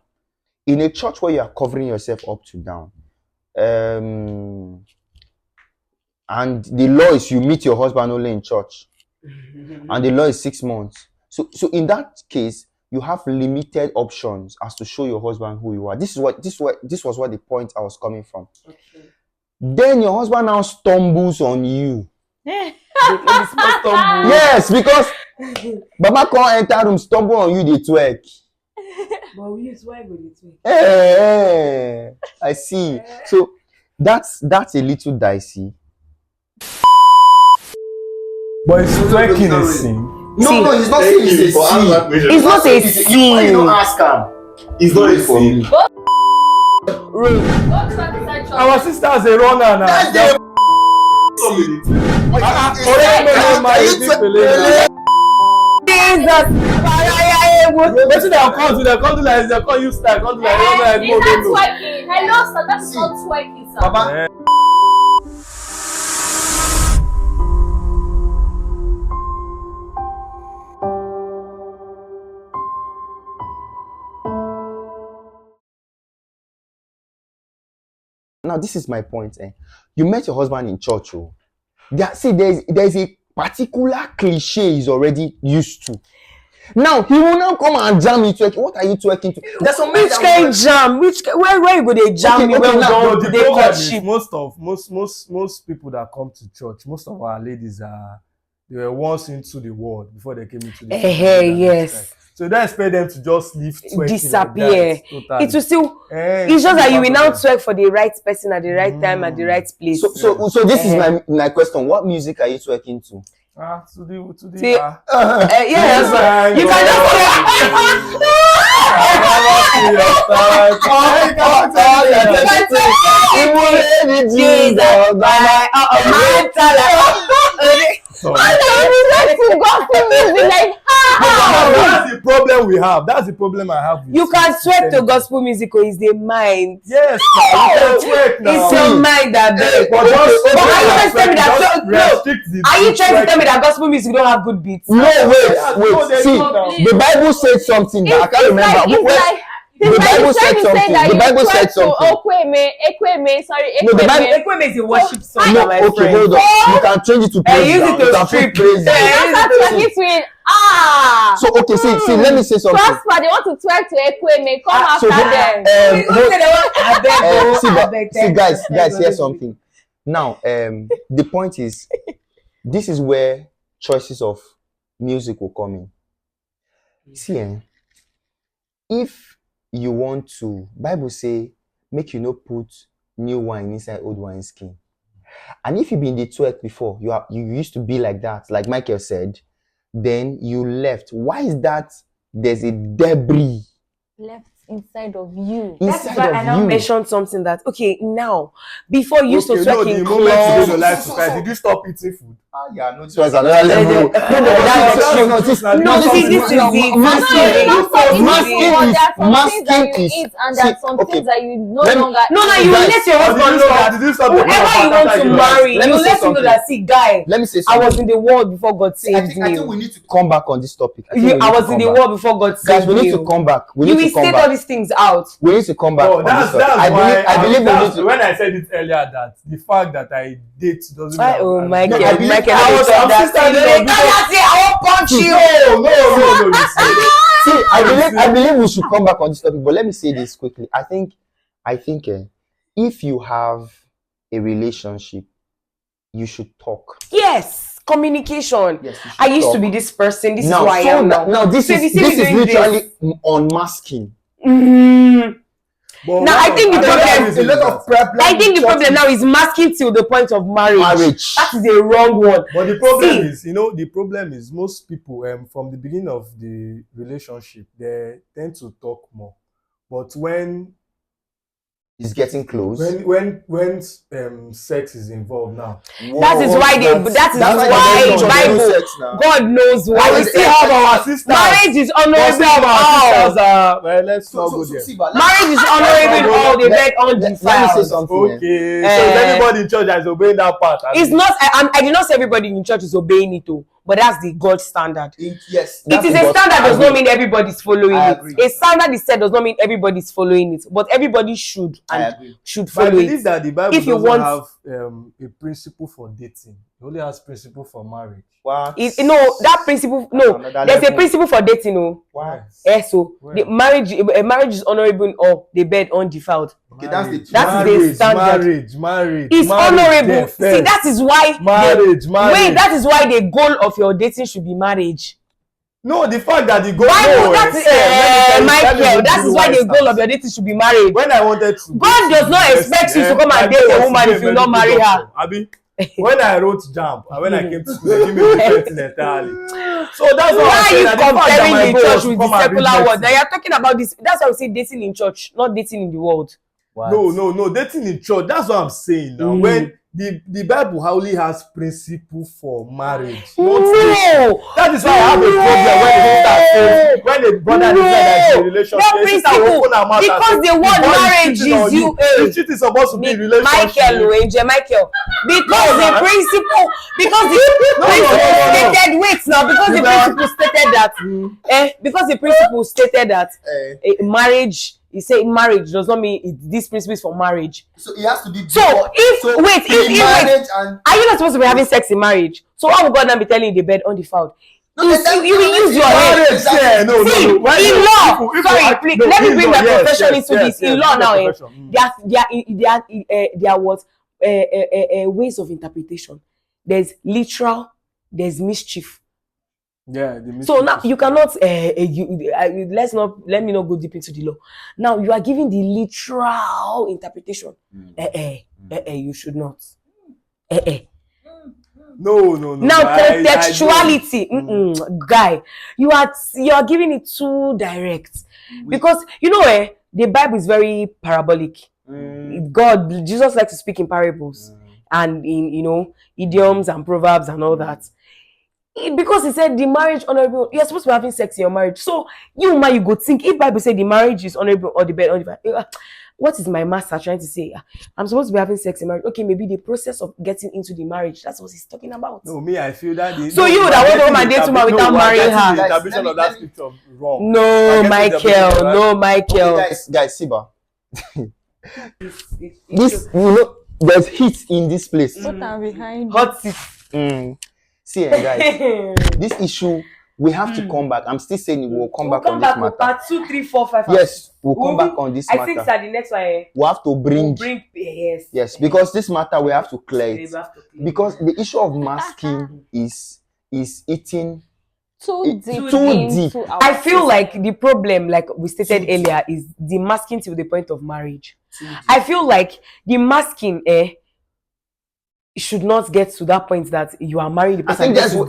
[SPEAKER 1] in a church where you are covering yourself up to down, and the law is you meet your husband only in church, and the law is 6 months. So in that case, you have limited options as to show your husband who you are. This was what the point I was coming from. Okay. Then your husband now stumbles on you. Yes, because Baba can't enter room, stumble on you, they twerk.
[SPEAKER 2] But we use why go they twerk?
[SPEAKER 1] Hey, I see. So that's a little dicey.
[SPEAKER 3] But it's twerking a sin.
[SPEAKER 1] No, it's not saying it's a sin.
[SPEAKER 2] It's not a sin.
[SPEAKER 1] Why you don't ask him? It's not a sin.
[SPEAKER 3] Our sister is a runner now. Wetin dem come do? Dem come do like this. Dem come use style. Come do like runner.
[SPEAKER 4] Is that twerking? Hello, sir. That's not twerking, sir.
[SPEAKER 1] Baba. Now, this is my point. You met your husband in church. There's a particular cliche he's already used to. Now, he will now come and jam you twerking. What are you twerking to?
[SPEAKER 2] There's some which kind jam? Where you go they jam me?
[SPEAKER 3] Well, now, the problem is most people that come to church, most of our ladies they were once into the world before they came into the
[SPEAKER 2] yes.
[SPEAKER 3] So you don't expect them to just leave twerking
[SPEAKER 2] disappear.
[SPEAKER 3] Like that, totally.
[SPEAKER 2] It will still. It's just that you will now twerk for the right person at the right time at the right place.
[SPEAKER 1] So this is my question. What music are you twerking to?
[SPEAKER 2] Yes. You can just.
[SPEAKER 3] That's the problem we have. That's the problem I have.
[SPEAKER 2] You can twerk to gospel music, or is the mind?
[SPEAKER 3] Yes, you can twerk now.
[SPEAKER 2] It's your mind that beg. But are you trying to tell me that gospel music don't have good beats?
[SPEAKER 1] No, wait. See, the Bible said something that I can't remember. The Bible said something. The Bible said something.
[SPEAKER 2] No, the Bible. Ekweme is a worship song.
[SPEAKER 1] No, okay, hold on. You can change it to praise.
[SPEAKER 2] Use it to strip.
[SPEAKER 1] So okay, see, let me say something.
[SPEAKER 4] Prosper, they want to twerk to Ekweme. Come after them.
[SPEAKER 1] See, guys, here's something. Now, the point is, this is where choices of music will come in. See, if you want to, Bible say, make you no put new wine inside old wine skin. And if you been in the twerk before, you used to be like that, like Mykel said, then you left. Why is that? There's a debris
[SPEAKER 4] left inside of you.
[SPEAKER 2] That's why I now mentioned something that now before you used to twerk in
[SPEAKER 3] the moment you life to Christ, did you stop eating food?
[SPEAKER 1] Yeah, no, so it's another level.
[SPEAKER 4] Masking is and there are some things that you no longer.
[SPEAKER 2] No, you will let your husband know that whoever you want to marry, you let him know that. See, guy,
[SPEAKER 1] let me say
[SPEAKER 2] something. I was in the world before God saved me.
[SPEAKER 1] I think we need to come back on this topic.
[SPEAKER 2] I was in the world before God saved me.
[SPEAKER 1] Guys, we need to come back.
[SPEAKER 2] You will state all these things out.
[SPEAKER 1] We need to come back.
[SPEAKER 3] That's why I believe we need to. When I said it earlier, that the fact that I date doesn't mean.
[SPEAKER 2] Oh my God,
[SPEAKER 3] I
[SPEAKER 2] won't punch you.
[SPEAKER 3] No.
[SPEAKER 1] See, I believe we should come back on this topic, but let me say this quickly. I think if you have a relationship, you should talk.
[SPEAKER 2] Yes, communication.
[SPEAKER 1] Yes,
[SPEAKER 2] I used to be this person. This is who I am now.
[SPEAKER 1] Now this is literally unmasking.
[SPEAKER 2] Now I think the problem now is masking till the point of marriage. That is a wrong one.
[SPEAKER 3] But the problem is, most people from the beginning of the relationship, they tend to talk more. But when
[SPEAKER 1] it's getting close,
[SPEAKER 3] when sex is involved now,
[SPEAKER 2] that is why Bible, God knows why we still have our sisters. Marriage is honorable.
[SPEAKER 3] Let's not go there.
[SPEAKER 2] Marriage is honorable all the bed undefiled.
[SPEAKER 1] Let me say something.
[SPEAKER 3] Okay, so everybody in church is obeying that part.
[SPEAKER 2] It's not. I did not say everybody in church is obeying it too. But that's the God standard.
[SPEAKER 1] Yes.
[SPEAKER 2] It is a standard does not mean everybody's following it. A standard is said does not mean everybody's following it. But everybody should follow it.
[SPEAKER 3] I believe that the Bible doesn't have a principle for dating. It only has principle for marriage.
[SPEAKER 1] What?
[SPEAKER 2] There's a principle for dating.
[SPEAKER 1] Why?
[SPEAKER 2] So the marriage is honorable or the bed undefiled.
[SPEAKER 1] Okay, that's the
[SPEAKER 2] standard.
[SPEAKER 3] Marriage.
[SPEAKER 2] It's honorable. See, that is why
[SPEAKER 3] Wait,
[SPEAKER 2] that is why the goal of your dating should be marriage.
[SPEAKER 3] No, the fact that the goal
[SPEAKER 2] mykel, that is why the goal of your dating should be marriage.
[SPEAKER 3] When I wanted to,
[SPEAKER 2] God does not expect you to come and date a woman if you not marry her.
[SPEAKER 3] When I wrote JAMB and when I came to school, they gave me a different thing entirely. So that's
[SPEAKER 2] why are you comparing the church with the secular world? Now you're talking about this. That's why we say dating in church, not dating in the world.
[SPEAKER 3] What? No, dating in church. That's what I'm saying now. When the Bible only has principle for marriage. That is why I have a problem when the brother decides in a relationship.
[SPEAKER 2] Because the word marriage is you.
[SPEAKER 3] The cheat is supposed to be relationship.
[SPEAKER 2] Mykel. Because the principle stated that marriage. He said marriage does not mean this principle is for marriage.
[SPEAKER 1] So it has to be.
[SPEAKER 2] Are you not supposed to be having sex in marriage? So why would God not be telling you the bed undefiled? You will use your head.
[SPEAKER 3] In
[SPEAKER 2] law. Sorry, let me bring my profession into this. In law now, there are what ways of interpretation. There's literal. There's mischief.
[SPEAKER 3] Yeah.
[SPEAKER 2] So now you cannot. Let me not go deep into the law. Now you are giving the literal interpretation. You should not.
[SPEAKER 3] No.
[SPEAKER 2] Now contextuality, guy, you are giving it too direct because the Bible is very parabolic. Jesus likes to speak in parables and in idioms and proverbs and all that. Because he said the marriage honorable, you're supposed to be having sex in your marriage. So you go think if Bible said the marriage is honorable or the bed honorable. What is my master trying to say? I'm supposed to be having sex in marriage. Okay, maybe the process of getting into the marriage. That's what he's talking about.
[SPEAKER 3] No, me, I feel that.
[SPEAKER 2] So you would want a woman date woman without marrying her.
[SPEAKER 3] The interpretation of that scripture wrong.
[SPEAKER 2] No, Mykel.
[SPEAKER 1] Guys, Siba. There's heat in this place.
[SPEAKER 4] What are behind?
[SPEAKER 2] Hot seat.
[SPEAKER 1] See, guys, this issue, we have to come back. I'm still saying we'll come back on this matter.
[SPEAKER 2] Part 2, 3, 4, 5.
[SPEAKER 1] Yes, we'll come back on this matter.
[SPEAKER 2] I think that the next one
[SPEAKER 1] we have to bring
[SPEAKER 2] yes,
[SPEAKER 1] because this matter we have to clear it. Because the issue of masking is eating
[SPEAKER 4] too deep.
[SPEAKER 2] I feel like the problem, like we stated earlier, is the masking to the point of marriage. I feel like the masking should not get to that point that you are married. The person.
[SPEAKER 1] I think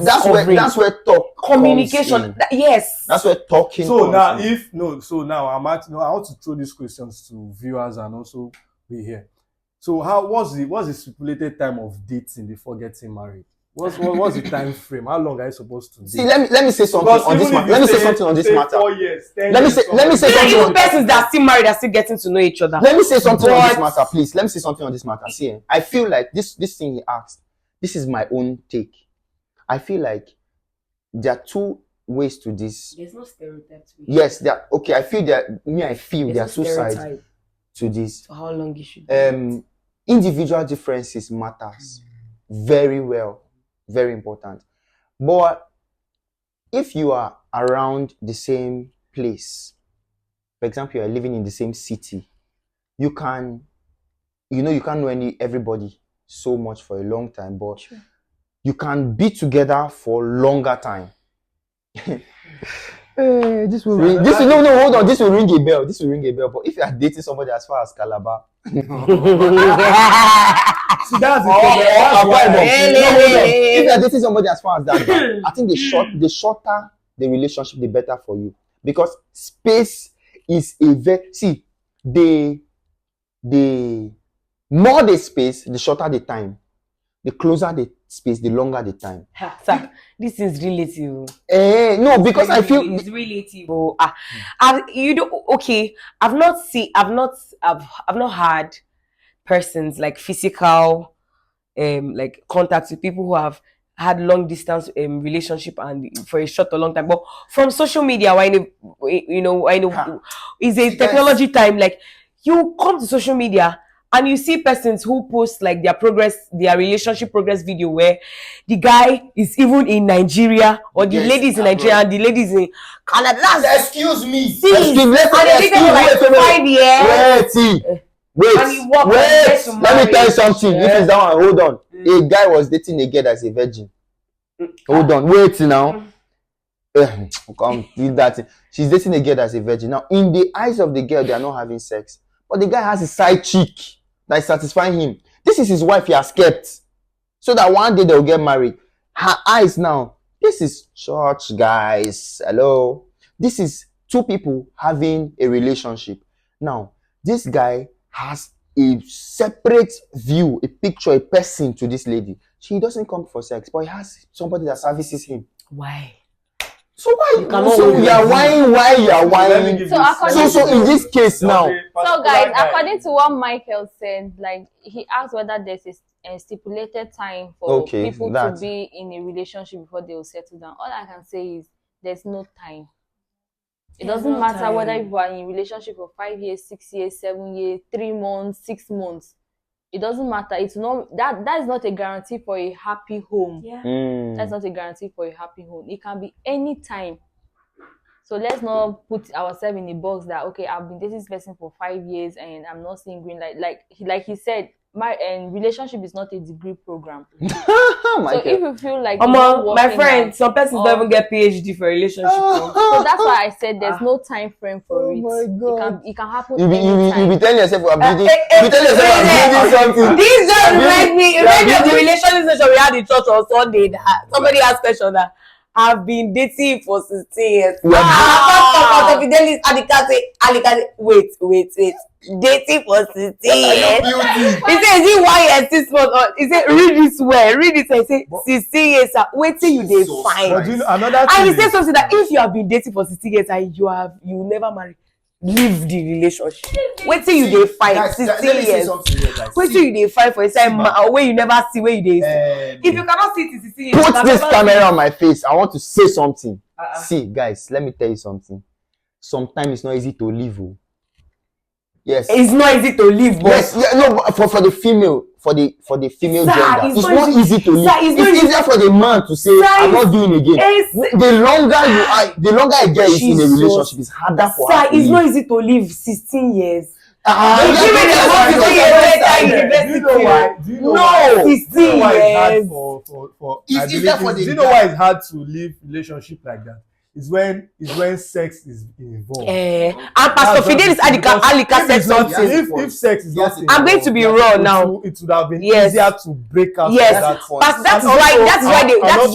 [SPEAKER 1] that's where talk
[SPEAKER 2] communication. Yes,
[SPEAKER 1] that's where talking.
[SPEAKER 3] So now, I want to throw these questions to viewers and also we here. So what's the stipulated time of dating before getting married? What's the time frame? How long are you supposed to date?
[SPEAKER 1] See, let me say something on this matter. Let me say something on this matter.
[SPEAKER 3] 4 years, 10
[SPEAKER 1] Let me
[SPEAKER 3] years,
[SPEAKER 1] say
[SPEAKER 2] Even
[SPEAKER 1] something on
[SPEAKER 2] persons that are still married are still getting to know each other.
[SPEAKER 1] Let me say something on this matter, please. Let me say something on this matter. See, I feel like this thing he asked, this is my own take. I feel like there are two ways to this.
[SPEAKER 2] There's no stereotypes.
[SPEAKER 1] Yes, there. Okay, I feel there are two sides to this.
[SPEAKER 2] So how long you should be?
[SPEAKER 1] Individual differences matters very well, very important. But if you are around the same place, for example, you are living in the same city, you can't know everybody so much for a long time, but you can be together for longer time. This will ring a bell. This will ring a bell. But if you are dating somebody as far as Calabar,
[SPEAKER 3] See, that's the
[SPEAKER 1] if you are dating somebody as far as that, I think the shorter the relationship, the better for you, because space is the more the space, the shorter the time. The closer the space, the longer the time.
[SPEAKER 2] Sir, this is relative.
[SPEAKER 1] No, because I feel
[SPEAKER 2] it's relative. I've not had persons like physical like contact with people who have had long distance relationship and for a short or long time. But from social media, I know it's a technology time. Like you come to social media and you see persons who post like their relationship progress video where the guy is even in Nigeria or the lady is in Nigeria and the lady is in Canada.
[SPEAKER 1] Excuse me.
[SPEAKER 2] Excuse me.
[SPEAKER 1] Wait. Let me tell you something. If it's that one, hold on. A guy was dating a girl that's a virgin. Hold on. Wait now. Come do that. She's dating a girl that's a virgin. Now, in the eyes of the girl, they are not having sex. But the guy has a side chick that is satisfying him. This is his wife he has kept. So that one day they'll get married. Her eyes now. This is church, guys. Hello. This is two people having a relationship. Now, this guy has a separate view, a picture, a person to this lady. She doesn't come for sex, but he has somebody that services him.
[SPEAKER 2] Why?
[SPEAKER 1] So why you are whining? Why you are whining? So in this case now.
[SPEAKER 4] So guys, according to what Mykel said, like he asked whether there's a stipulated time for people to be in a relationship before they will settle down. All I can say is there's no time. It doesn't matter whether you are in a relationship for 5 years, 6 years, 7 years, 3 months, 6 months. It doesn't matter. It's not that is not a guarantee for a happy home. Yeah. That's not a guarantee for a happy home. It can be any time. So let's not put ourselves in a box that I've been dating this person for 5 years and I'm not seeing green light. Like he said, my relationship is not a degree program. So if you feel like
[SPEAKER 2] my friend, some persons don't even get PhD for relationship.
[SPEAKER 4] So that's why I said there's no time frame for it. It can happen anytime.
[SPEAKER 1] You be telling yourself I'm building. You tell yourself I'm building something.
[SPEAKER 2] This just reminds me of the relationship session we had in church on Sunday. That somebody asked question that I've been dating for 16 years. Wait. Dating for 16 years. He said, is it 1 year, 6 months? Or he said, read this well. He said, 16 years, wait till you date fine. And he said something that if you have been dating for 16 years and you never marry, leave the relationship. Wait till you dey fight 16 years. Wait till you dey fight for a time where you never see where you dey. If you cannot see it in 16 years,
[SPEAKER 1] put this camera on my face. I want to say something. See, guys, let me tell you something. Sometimes it's not easy to live. Yes,
[SPEAKER 2] it's not easy to live. But
[SPEAKER 1] yes, for the female, for the female gender, it's not easy to live. It's easier for the man to say, I'm not doing again. The longer a girl is in a relationship, it's harder for her to live.
[SPEAKER 2] It's not easy to live 16 years.
[SPEAKER 3] Do you know why?
[SPEAKER 2] 16 years.
[SPEAKER 3] It's easier for the. Do you know why it's hard to live relationship like that? It's when sex is involved.
[SPEAKER 2] And Pastor Fidelis Alika said something.
[SPEAKER 3] If sex is not involved,
[SPEAKER 2] I'm going to be raw now.
[SPEAKER 3] It would have been easier to break out.
[SPEAKER 2] Yes, but that's why.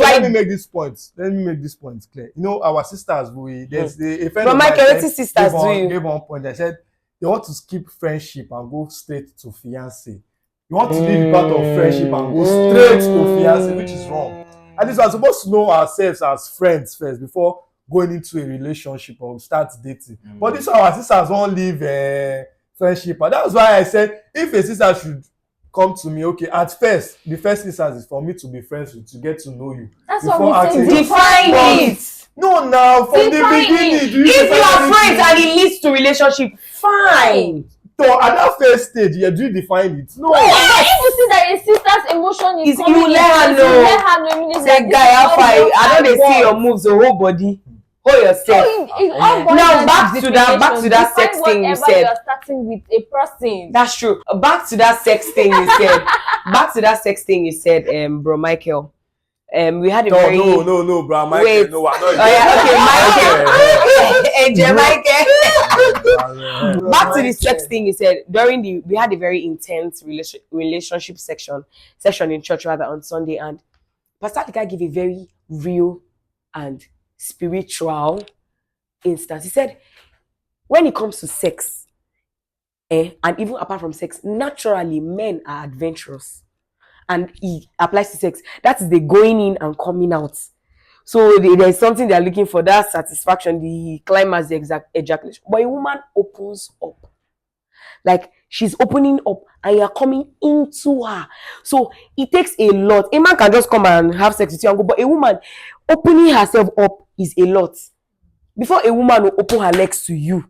[SPEAKER 2] Let me
[SPEAKER 3] make this point clear. You know, our sisters, there's a friend
[SPEAKER 2] of mine.
[SPEAKER 3] Gave one point. They said they want to skip friendship and go straight to fiancé. You want to leave part of friendship and go straight to fiancé, which is wrong. At least we're supposed to know ourselves as friends first before going into a relationship or start dating. But this our sisters won't leave friendship, and that's why I said if a sister should come to me, okay, at first the first instance is for me to be friends with, to get to know you.
[SPEAKER 4] That's what we
[SPEAKER 3] Asking
[SPEAKER 4] say.
[SPEAKER 3] you.
[SPEAKER 2] Define it.
[SPEAKER 3] No, now from the
[SPEAKER 4] Define
[SPEAKER 3] beginning.
[SPEAKER 4] it.
[SPEAKER 3] Do you
[SPEAKER 2] If you
[SPEAKER 3] define
[SPEAKER 2] are friends
[SPEAKER 3] anything?
[SPEAKER 2] and it leads to relationship, fine.
[SPEAKER 3] So at that first stage, yeah, do you define it? No.
[SPEAKER 4] If you see that a sister's emotion is
[SPEAKER 2] Is
[SPEAKER 4] coming,
[SPEAKER 2] you let her
[SPEAKER 4] you
[SPEAKER 2] know.
[SPEAKER 4] let her know immediately.
[SPEAKER 2] Say,
[SPEAKER 4] This
[SPEAKER 2] guy,
[SPEAKER 4] is
[SPEAKER 2] how
[SPEAKER 4] how
[SPEAKER 2] far?
[SPEAKER 4] much
[SPEAKER 2] I don't dey see
[SPEAKER 4] want.
[SPEAKER 2] your moves, the whole body. Hold yourself.
[SPEAKER 4] So it all boils
[SPEAKER 2] Now
[SPEAKER 4] down
[SPEAKER 2] back to that
[SPEAKER 4] definition.
[SPEAKER 2] sex
[SPEAKER 4] Define
[SPEAKER 2] thing you
[SPEAKER 4] whatever
[SPEAKER 2] said.
[SPEAKER 4] you are starting with a person.
[SPEAKER 2] That's true. Back to that sex thing you said. Back to that sex thing you said, bro, Michael. We had a very
[SPEAKER 3] No, bro, Michael.
[SPEAKER 2] Wait.
[SPEAKER 3] No, I'm not.
[SPEAKER 2] Oh yeah, okay, Michael. Michael. Back to the sex thing you said. We had a very intense relationship session in church rather on Sunday, and Pastor Adika gave a very real and spiritual instance. He said, when it comes to sex, and even apart from sex, naturally men are adventurous, and he applies to sex. That is the going in and coming out. So there's something they're looking for, that satisfaction, the climax, the exact ejaculation. But a woman opens up, like she's opening up, and you're coming into her. So it takes a lot. A man can just come and have sex with you and go, but a woman opening herself up is a lot. Before a woman will open her legs to you,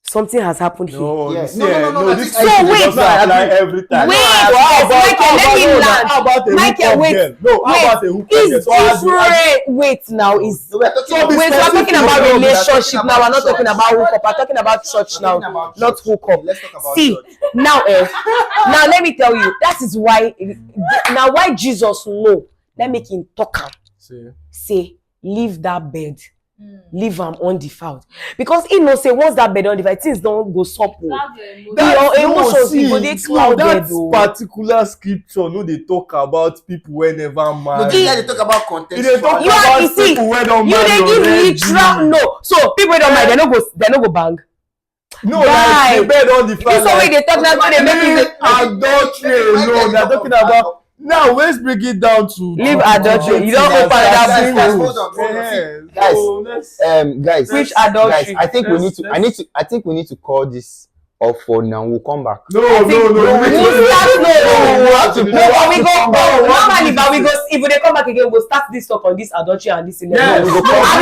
[SPEAKER 2] something has happened here.
[SPEAKER 3] No,
[SPEAKER 1] Yes.
[SPEAKER 3] no. This
[SPEAKER 2] So wait,
[SPEAKER 3] does not apply every time.
[SPEAKER 2] Wait,
[SPEAKER 3] How
[SPEAKER 2] Michael,
[SPEAKER 3] about
[SPEAKER 2] let me
[SPEAKER 3] a
[SPEAKER 2] land.
[SPEAKER 3] hookup
[SPEAKER 2] Michael, wait,
[SPEAKER 3] girl? No, how about a hookup girl?
[SPEAKER 2] It's
[SPEAKER 3] So how do you-
[SPEAKER 2] different. Wait, now is
[SPEAKER 1] So we're talking
[SPEAKER 2] we're
[SPEAKER 1] about
[SPEAKER 2] talking about
[SPEAKER 1] specific-
[SPEAKER 2] relationship now. We're not
[SPEAKER 1] church.
[SPEAKER 2] talking about hookup. We're talking about church now, not
[SPEAKER 1] church.
[SPEAKER 2] hookup.
[SPEAKER 1] Let's talk about
[SPEAKER 2] See,
[SPEAKER 1] church.
[SPEAKER 2] now, now let me tell you. That is why. Now, why Jesus know? Let me him talk am. Say, leave that bed. Leave am undefiled, because he know say once that bed undefiled, things don't go supple. Your emotions go dey clouded.
[SPEAKER 3] That particular scripture, no, they talk about people who never
[SPEAKER 1] No,
[SPEAKER 3] married.
[SPEAKER 1] they talk about contextual.
[SPEAKER 3] They talk
[SPEAKER 2] You are,
[SPEAKER 3] about
[SPEAKER 2] you see,
[SPEAKER 3] people who don't
[SPEAKER 2] you
[SPEAKER 3] marry
[SPEAKER 2] dey give
[SPEAKER 3] already.
[SPEAKER 2] literal no. So people wey don't mind, they no go bang.
[SPEAKER 3] No,
[SPEAKER 2] Guy,
[SPEAKER 3] like the bed on the
[SPEAKER 2] This one wey dey talk now, so they make you
[SPEAKER 3] adultery. No, they're talking about. Now let's break it down to
[SPEAKER 2] leave adultery. You don't open that
[SPEAKER 1] guys,
[SPEAKER 2] book.
[SPEAKER 1] hold on.
[SPEAKER 3] Guys,
[SPEAKER 1] Guys,
[SPEAKER 2] Which
[SPEAKER 1] guys,
[SPEAKER 2] adultery?
[SPEAKER 1] I think we need to. I think we need to call this off for now. We'll come back.
[SPEAKER 3] No.
[SPEAKER 2] We'll start
[SPEAKER 1] to-
[SPEAKER 2] we go normally, but we go if they come back again, we'll start this talk on this adultery and this.
[SPEAKER 3] Yes.
[SPEAKER 2] And we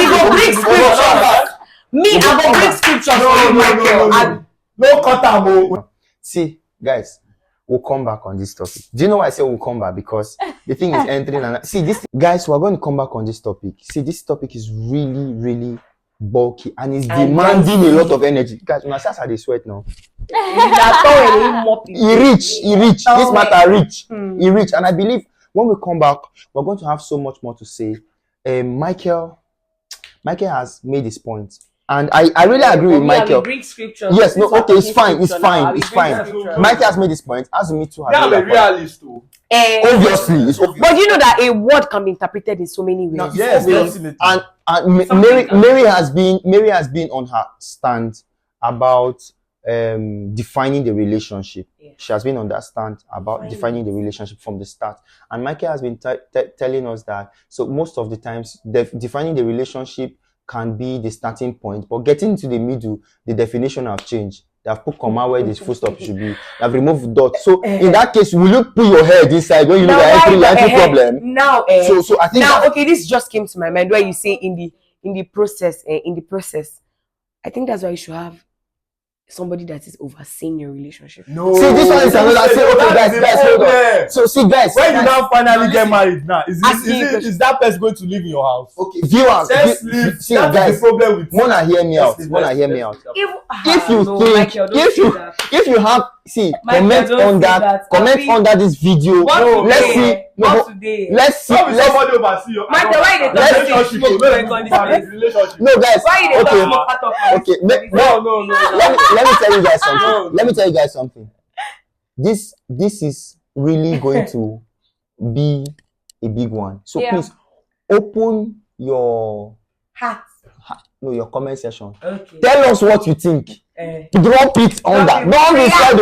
[SPEAKER 2] go bring scripture. Me, I go bring scripture for you, Michael.
[SPEAKER 3] No cut am.
[SPEAKER 1] See, guys, we'll come back on this topic. Do you know why I say we'll come back? Because the thing is entering and see this, guys. We're going to come back on this topic. See, this topic is really, really bulky and it's demanding a lot of energy. Guys, when I start they sweat now. He reach. This matter reach. He reach, and I believe when we come back, we're going to have so much more to say. Michael has made his point. And I really agree with Michael. Yes, no, okay, it's fine. Michael has made this point. Azumitotheworld.
[SPEAKER 3] I'm a realist too.
[SPEAKER 1] Obviously, it's
[SPEAKER 2] but you know that a word can be interpreted in so many ways.
[SPEAKER 1] No,
[SPEAKER 3] Yes, definitely.
[SPEAKER 1] and Mary has been on her stand about defining the relationship.
[SPEAKER 2] Yeah.
[SPEAKER 1] She has been on that stand about defining the relationship from the start. And Michael has been telling us that so most of the times defining the relationship can be the starting point, but getting to the middle, the definition have changed. They have put comma where this full stop should be. They have removed dot. So in that case, will you put your head inside when you look at every problem?
[SPEAKER 2] Now,
[SPEAKER 1] So I think
[SPEAKER 2] now, okay, this just came to my mind where you say in the process, I think that's why you should have somebody that is overseeing your relationship.
[SPEAKER 3] No.
[SPEAKER 1] See, this one is another. Say, okay, guys, hold on.
[SPEAKER 3] problem.
[SPEAKER 1] So see, guys,
[SPEAKER 3] When you now finally get married now, is
[SPEAKER 2] Asking
[SPEAKER 3] is that person going to live in your house?
[SPEAKER 1] okay, viewers,
[SPEAKER 3] Just leave.
[SPEAKER 1] see,
[SPEAKER 3] That's
[SPEAKER 1] guys,
[SPEAKER 3] the problem with
[SPEAKER 1] wanna hear me out. Wanna hear me out. If you have comment on that, comment under this video. Let's see. Let's see.
[SPEAKER 3] Somebody oversee your
[SPEAKER 2] Michael, why you dey
[SPEAKER 1] Let's-
[SPEAKER 2] talk say smoke break on this
[SPEAKER 3] relationship.
[SPEAKER 1] No, guys.
[SPEAKER 2] Why you dey talk
[SPEAKER 1] Okay.
[SPEAKER 2] smoke part of
[SPEAKER 1] Okay.
[SPEAKER 3] No.
[SPEAKER 1] Let me tell you guys something.
[SPEAKER 3] No.
[SPEAKER 1] Let me tell you guys something. This is really going to be a big one. So
[SPEAKER 4] Yeah.
[SPEAKER 1] please open your
[SPEAKER 2] heart?
[SPEAKER 1] your comment section.
[SPEAKER 2] Okay.
[SPEAKER 1] Tell us what you think. Drop it on that. Don't be scared.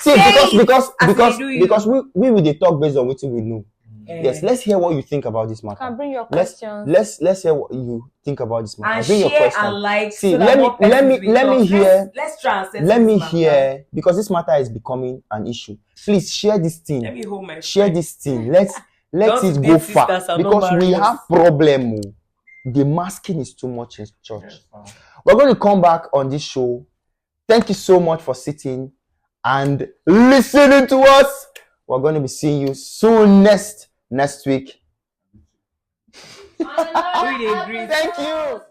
[SPEAKER 1] See,
[SPEAKER 2] Say
[SPEAKER 1] because
[SPEAKER 2] as they do you.
[SPEAKER 1] because we will dey talk based on what we know. Yes, let's hear what you think about this
[SPEAKER 4] You
[SPEAKER 1] matter.
[SPEAKER 4] can bring your
[SPEAKER 1] Let's
[SPEAKER 4] questions.
[SPEAKER 1] let's hear what you think about this matter.
[SPEAKER 2] And
[SPEAKER 1] Bring your
[SPEAKER 2] share
[SPEAKER 1] question.
[SPEAKER 2] and like.
[SPEAKER 1] See,
[SPEAKER 2] so
[SPEAKER 1] let
[SPEAKER 2] that
[SPEAKER 1] me hear.
[SPEAKER 2] Let's try and settle
[SPEAKER 1] Let me
[SPEAKER 2] this matter.
[SPEAKER 1] hear, because this matter is becoming an issue. Please share this thing.
[SPEAKER 2] Let me hold my
[SPEAKER 1] Share
[SPEAKER 2] friend.
[SPEAKER 1] this thing. Let's
[SPEAKER 2] Don't
[SPEAKER 1] it
[SPEAKER 2] date
[SPEAKER 1] go far,
[SPEAKER 2] sisters and
[SPEAKER 1] because
[SPEAKER 2] not
[SPEAKER 1] we
[SPEAKER 2] marry
[SPEAKER 1] have
[SPEAKER 2] us.
[SPEAKER 1] problem. Oh. The masking is too much in church. We're going to come back on this show. Thank you so much for sitting and listening to us. We're going to be seeing you soon next week.
[SPEAKER 2] We agree.
[SPEAKER 1] Thank you.